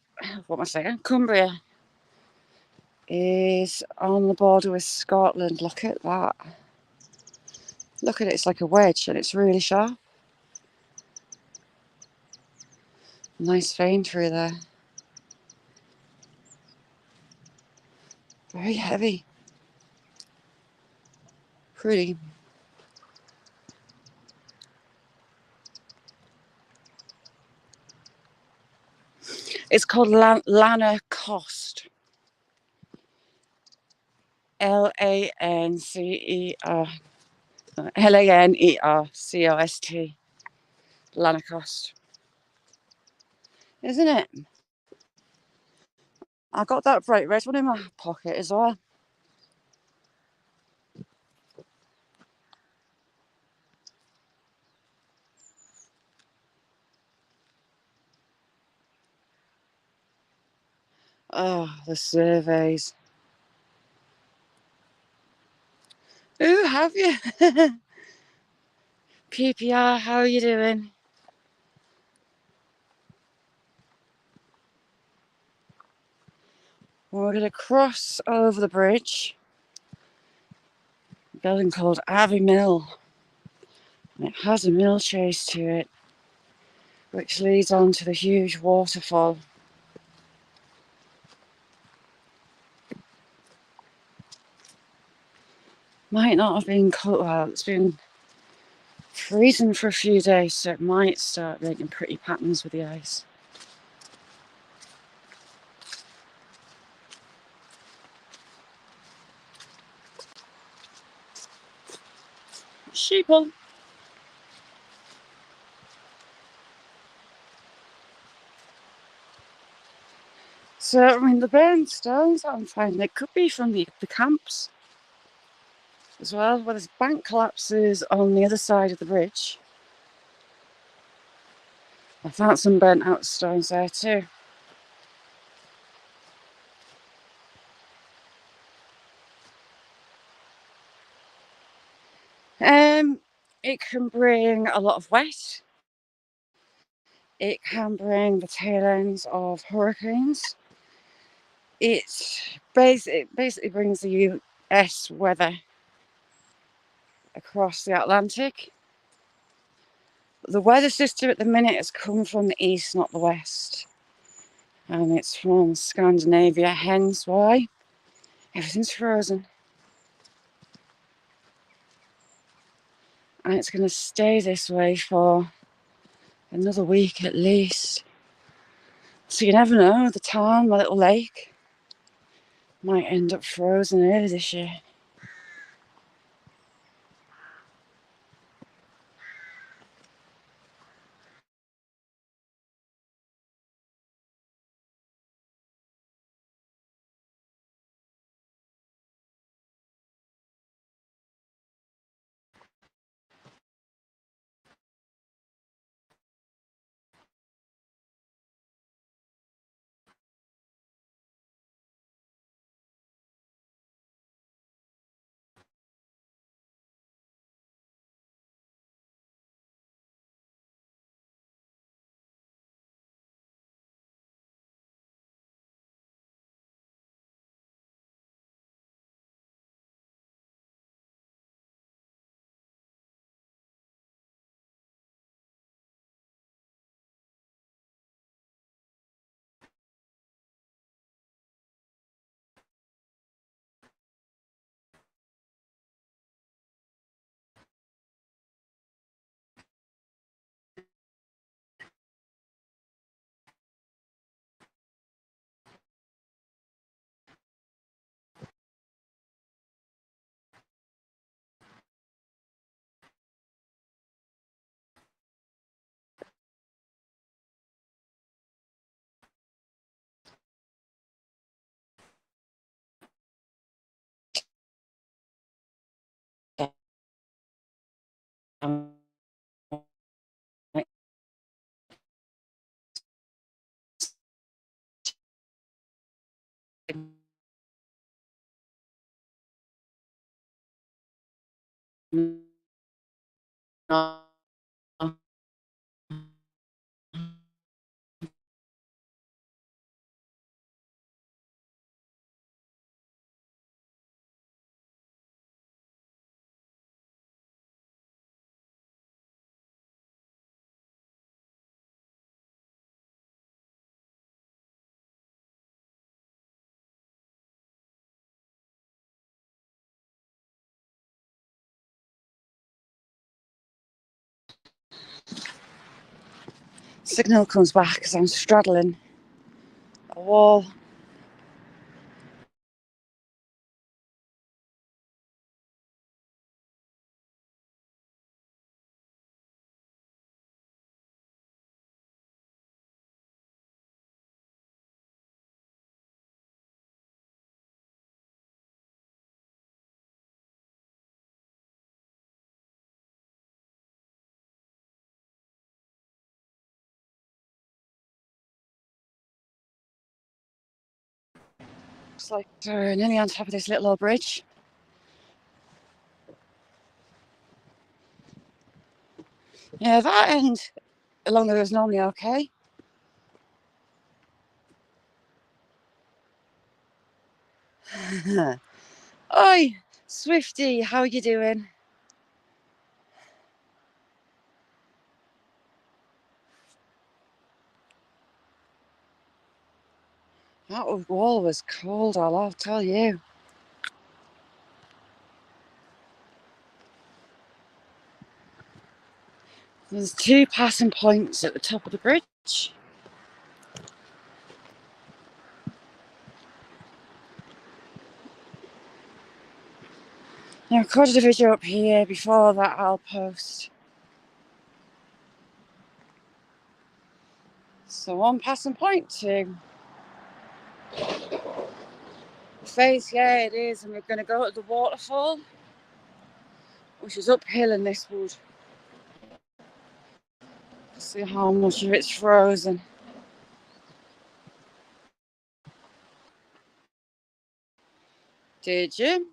what am I saying? Cumbria is on the border with Scotland. Look at that. Look at it, it's like a wedge and it's really sharp. Nice vein through there. Very heavy. Pretty. It's called Lanercost. Laner. Lanercost. Lanercost. Isn't it? I got that bright red one in my pocket as well. Oh, the surveys. Ooh, have you? PPR, how are you doing? We're going to cross over the bridge. A building called Abbey Mill. And it has a mill chase to it, which leads on to the huge waterfall. Might not have been cold. Well, it's been freezing for a few days, so it might start making pretty patterns with the ice. Sheeple. So, I mean, the burnt stones I'm finding, it could be from the camps as well, where there's bank collapses on the other side of the bridge. I found some burnt out stones there too. It can bring a lot of wet. it can bring the tail ends of hurricanes. It basically brings the US weather across the Atlantic. The weather system at the minute has come from the east, not the west. And it's from Scandinavia, hence why everything's frozen. And it's going to stay this way for another week at least. So you never know, the Tarn, my little lake, might end up frozen early this year. Signal comes back as I'm straddling a wall. Looks like we're nearly on top of this little old bridge. Yeah, that end along there is normally okay. Oi, Swifty, how are you doing? That wall was cold, I'll tell you. There's 2 passing points at the top of the bridge. I recorded a video up here before that I'll post. So 1 passing point, 2. Face, yeah, it is, and we're going to go to the waterfall, which is uphill in this wood. See how much of it's frozen. Did you?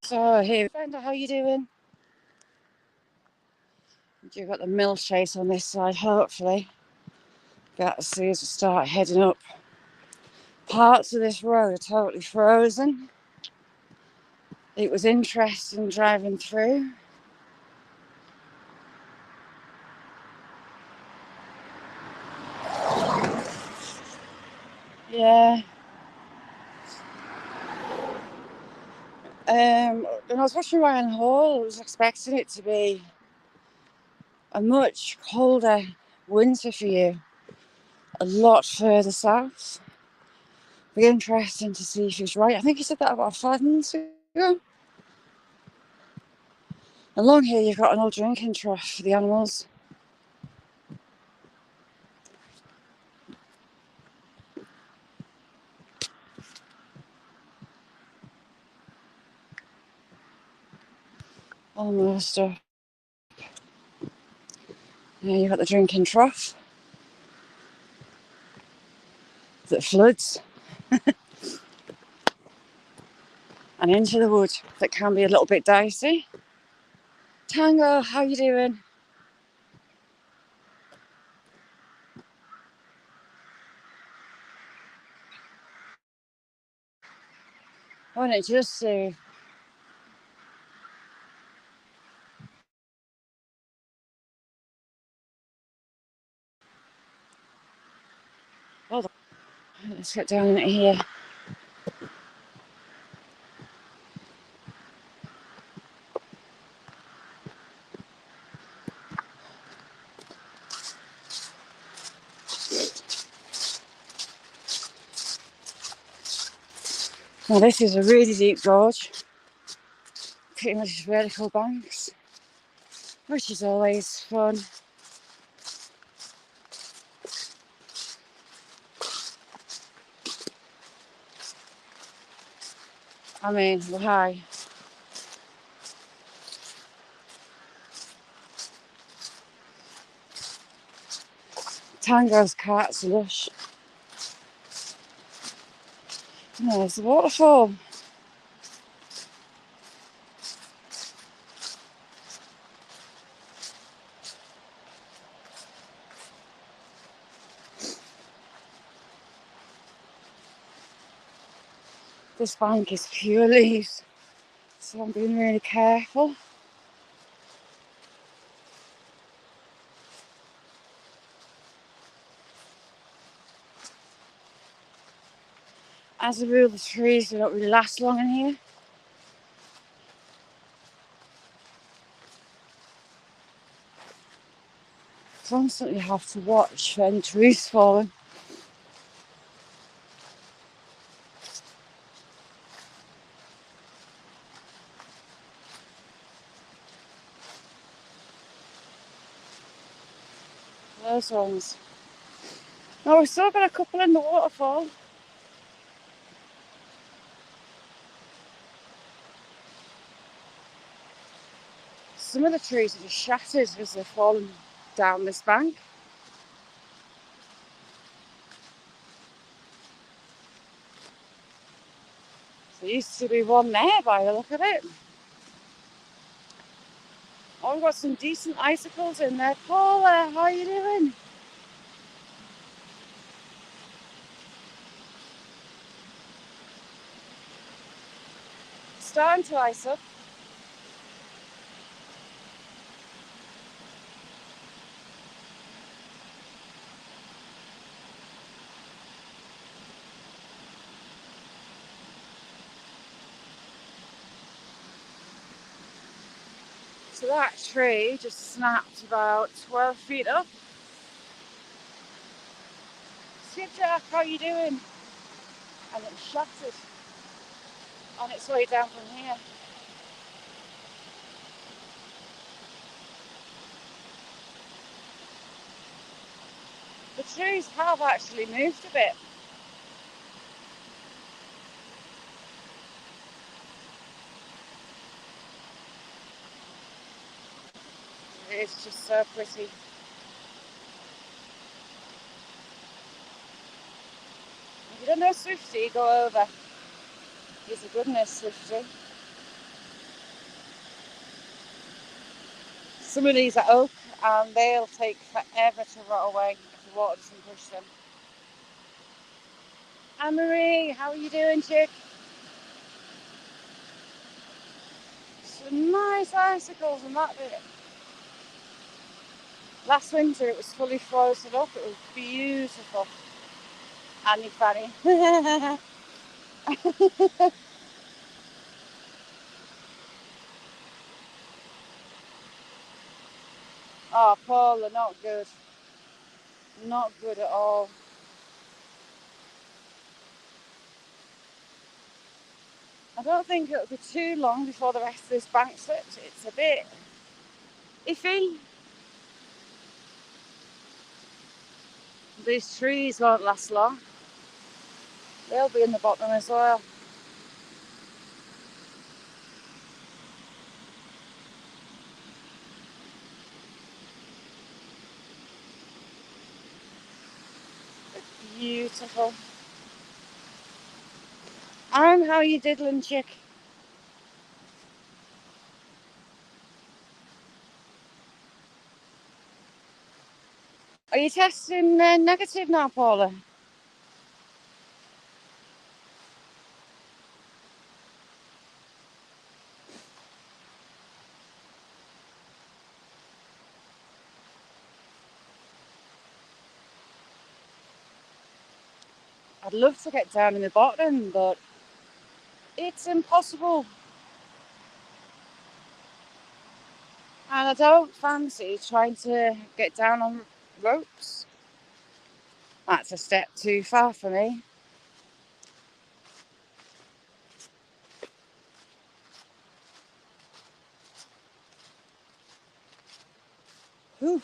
So here, Brenda, how you doing? You've got the mill chase on this side, hopefully. About to see as we start heading up. Parts of this road are totally frozen. It was interesting driving through. Yeah. When I was watching Ryan Hall, I was expecting it to be a much colder winter for you, a lot further south. Be interesting to see if he's right. I think he said that about 5 months ago. Along here, you've got an old drinking trough for the animals. Almost up. Yeah, you've got the drinking trough that floods and into the wood that can be a little bit dicey. Tango, how you doing? Why don't you just see? Hold on. Let's get down into here. Now this is a really deep gorge, pretty much vertical banks, which is always fun. I mean, we're high. Tango's cats are lush. Oh, there's a waterfall. This bank is pure leaves, so I'm being really careful. As a rule, the trees don't really last long in here. Constantly have to watch for any trees falling. Those ones. No, we've still got a couple in the waterfall. Some of the trees are just shattered as they're falling down this bank. There used to be one there by the look of it. Oh, we've got some decent icicles in there. Paula, how are you doing? Starting to ice up. So that tree just snapped about 12 feet up. Skipjack, how are you doing? And it shattered on its way down from here. The trees have actually moved a bit. It's just so pretty. If you don't know Swifty, go over. He's a goodness, Swifty. Some of these are oak and they'll take forever to rot away if the water doesn't push them. Anne-Marie, how are you doing, chick? Some nice icicles and that bit. Last winter it was fully frozen up. It was beautiful. Annie Fanny. Oh, Paula, not good. Not good at all. I don't think it'll be too long before the rest of this bank slips. It's a bit iffy. These trees won't last long. They'll be in the bottom as well. They're beautiful. How are you diddling, chick? Are you testing negative now, Paula? I'd love to get down in the bottom, but it's impossible. And I don't fancy trying to get down on ropes. That's a step too far for me. Whew.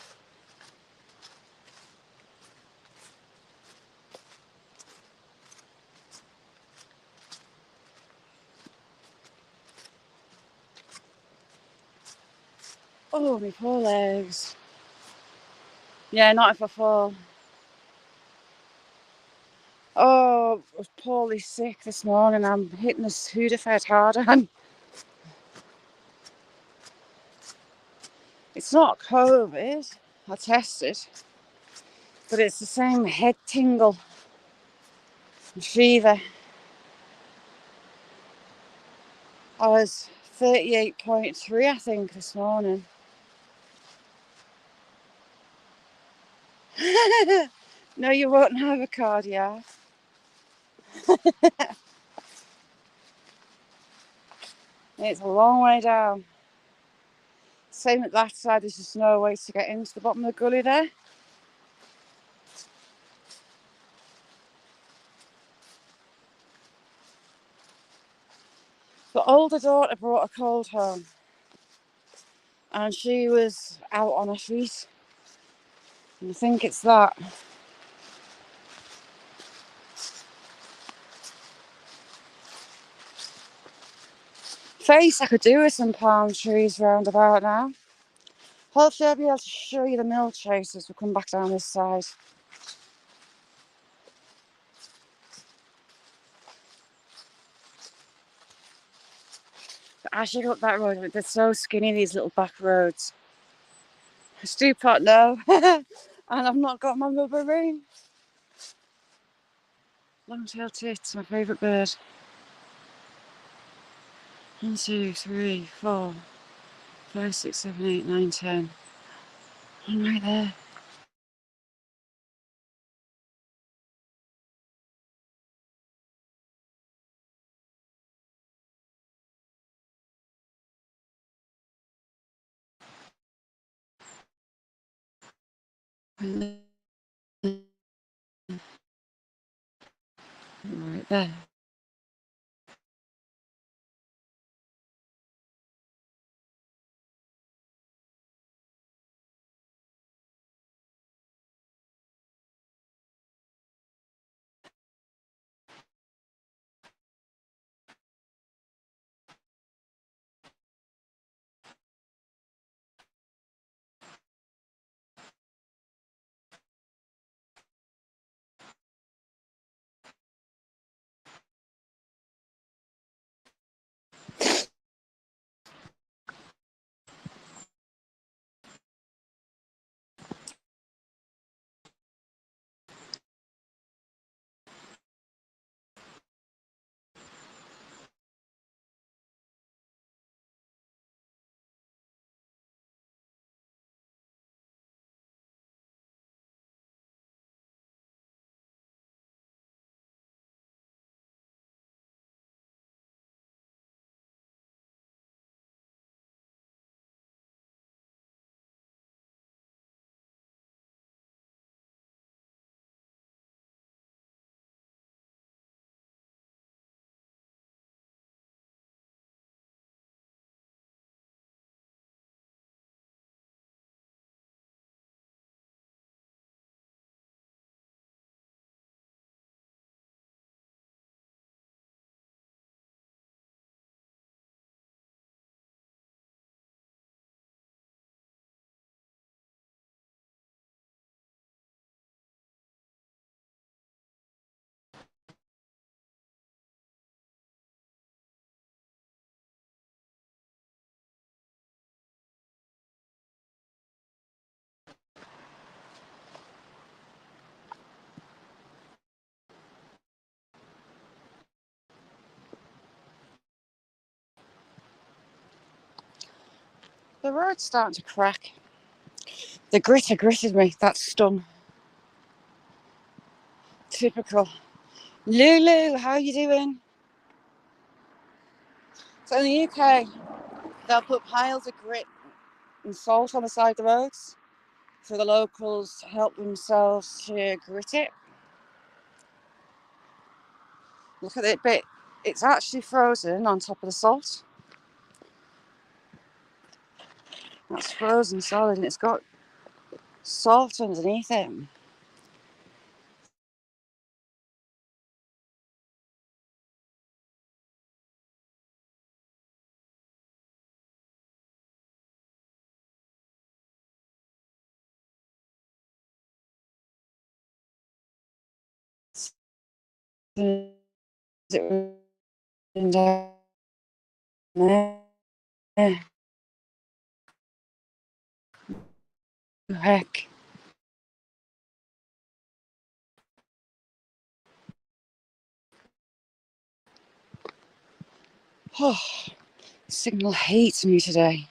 Oh, my poor legs. Yeah, not if I fall. Oh, I was poorly sick this morning. I'm hitting the Sudafed hard on. It's not COVID. I tested. But it's the same head tingle and fever. I was 38.3, I think, this morning. No, you won't have a cardiac. It's a long way down. Same at that side, there's just no way to get into the bottom of the gully there. The older daughter brought a cold home and she was out on her feet. And I think it's that. Face, I could do with some palm trees round about now. Hopefully I'll be able to show you the mill chase as we come back down this side. But as you go up that road, they're so skinny, these little back roads. I do pot no, and I've not got my rubber ring. Long-tailed tits, my favourite bird. 1, 2, 3, 4, 5, 6, 7, 8, 9, 10. One right there. Right there. The road's starting to crack. The gritter gritted me. That stung. Typical. Lulu, how are you doing? So in the UK, they'll put piles of grit and salt on the side of the roads for the locals to help themselves to grit it. Look at it, but it's actually frozen on top of the salt. That's frozen solid and it's got salt underneath it. Heck. Oh, Signal hates me today.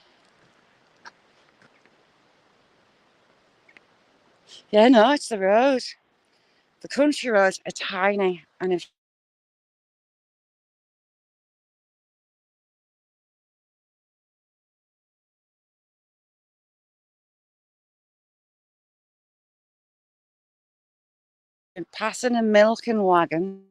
Yeah, no, it's the road. The country roads are tiny, and if you're passing a milking wagon,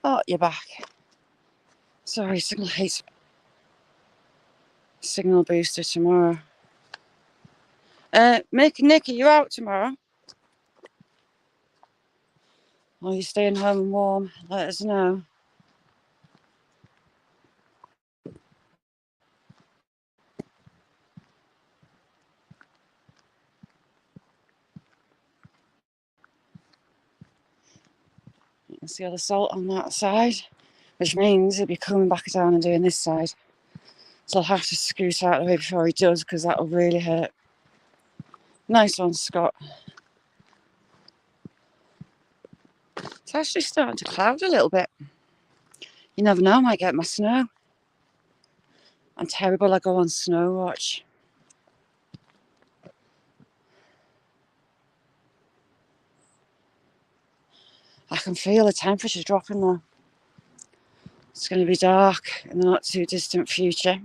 oh, you're back. Sorry, Signal hates Signal booster tomorrow. Nick, are you out tomorrow? Or are you staying home and warm? Let us know. You can see all the salt on that side, which means he'll be coming back down and doing this side. So I'll have to scoot out of the way before he does, because that'll really hurt. Nice one, Scott. It's actually starting to cloud a little bit. You never know, I might get my snow. I'm terrible, I go on snow watch. I can feel the temperature dropping though. It's going to be dark in the not too distant future.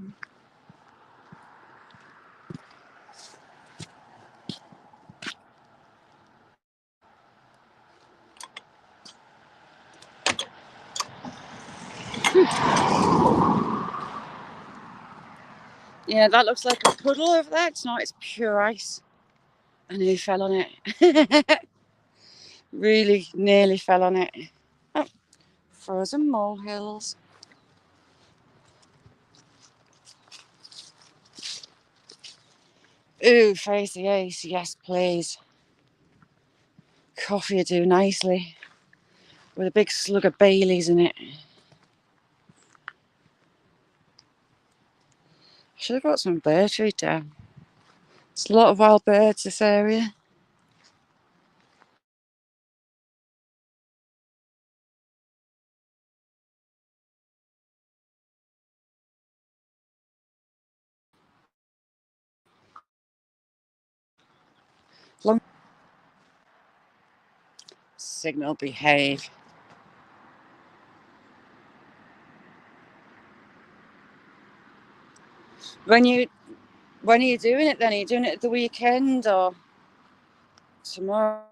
Yeah, that looks like a puddle over there. It's not, it's pure ice. I nearly fell on it. Really nearly fell on it. Oh, frozen molehills. Ooh, face the ace. Yes, please. Coffee would do nicely with a big slug of Baileys in it. I should have brought some bird food down. There's a lot of wild birds this area. Long signal, behave. When are you doing it then? Are you doing it at the weekend or tomorrow?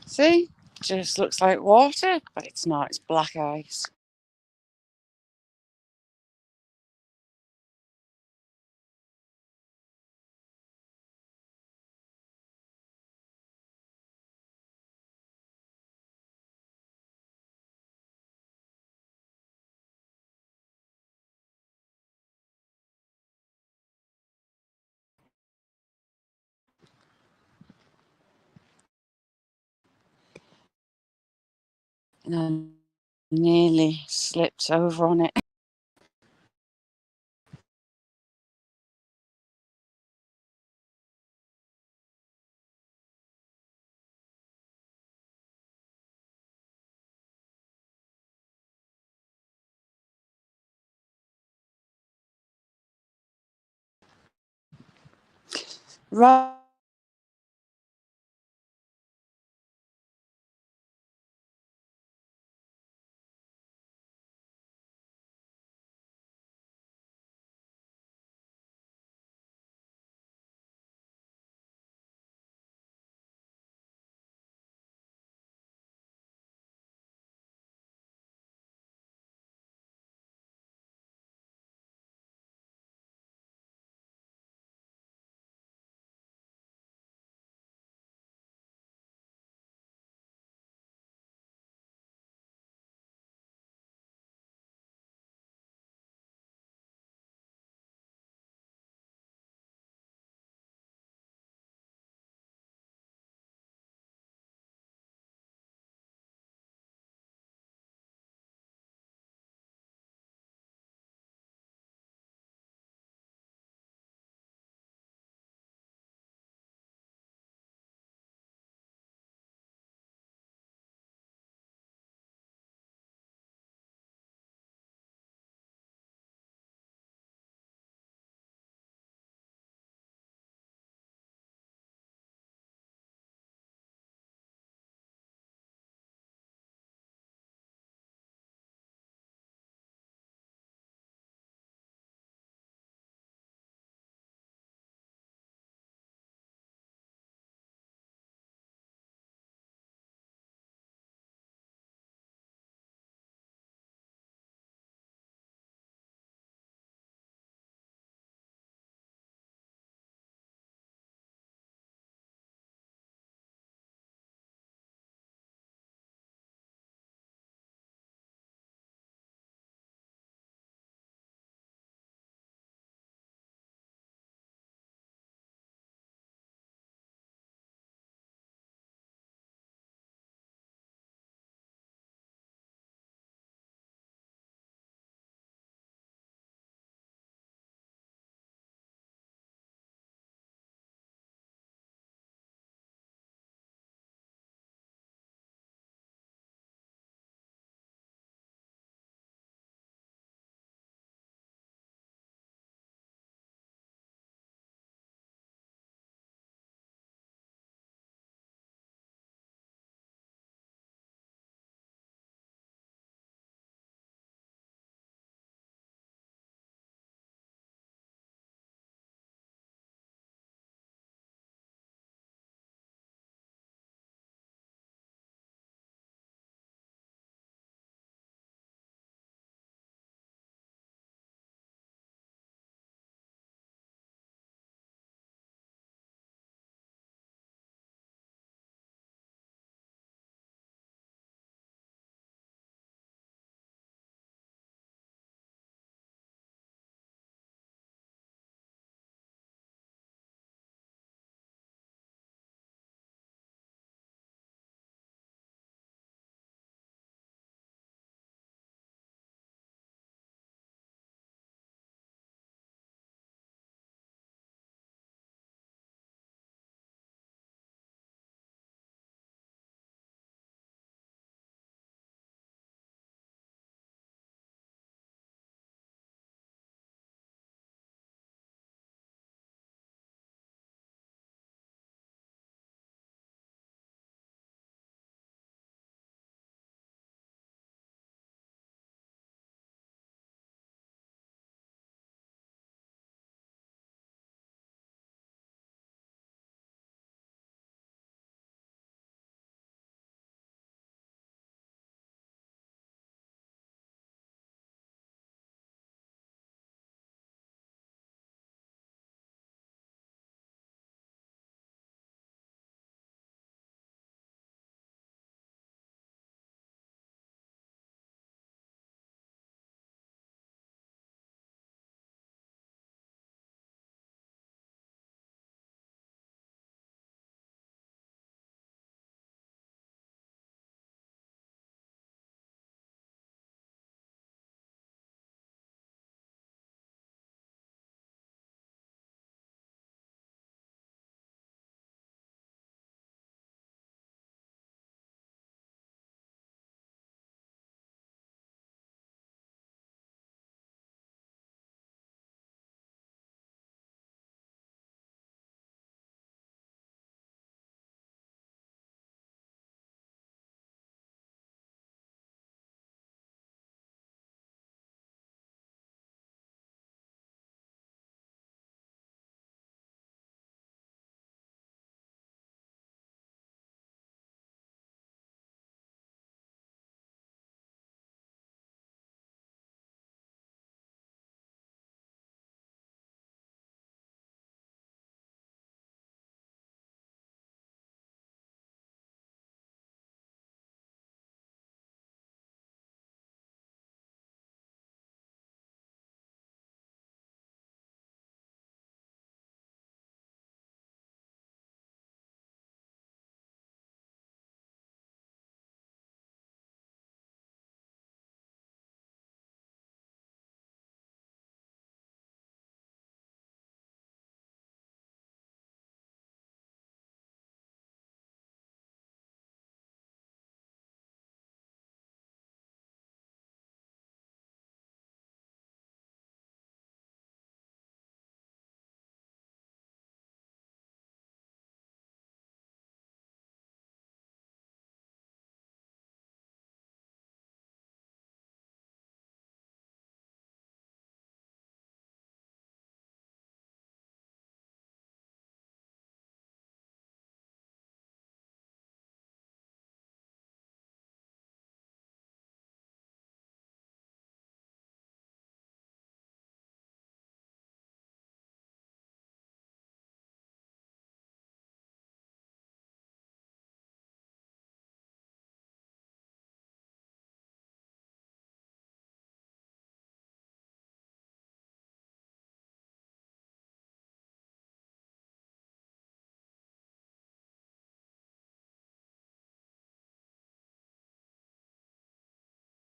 See? just looks like water, but it's not, it's black ice. And I nearly slipped over on it. Right.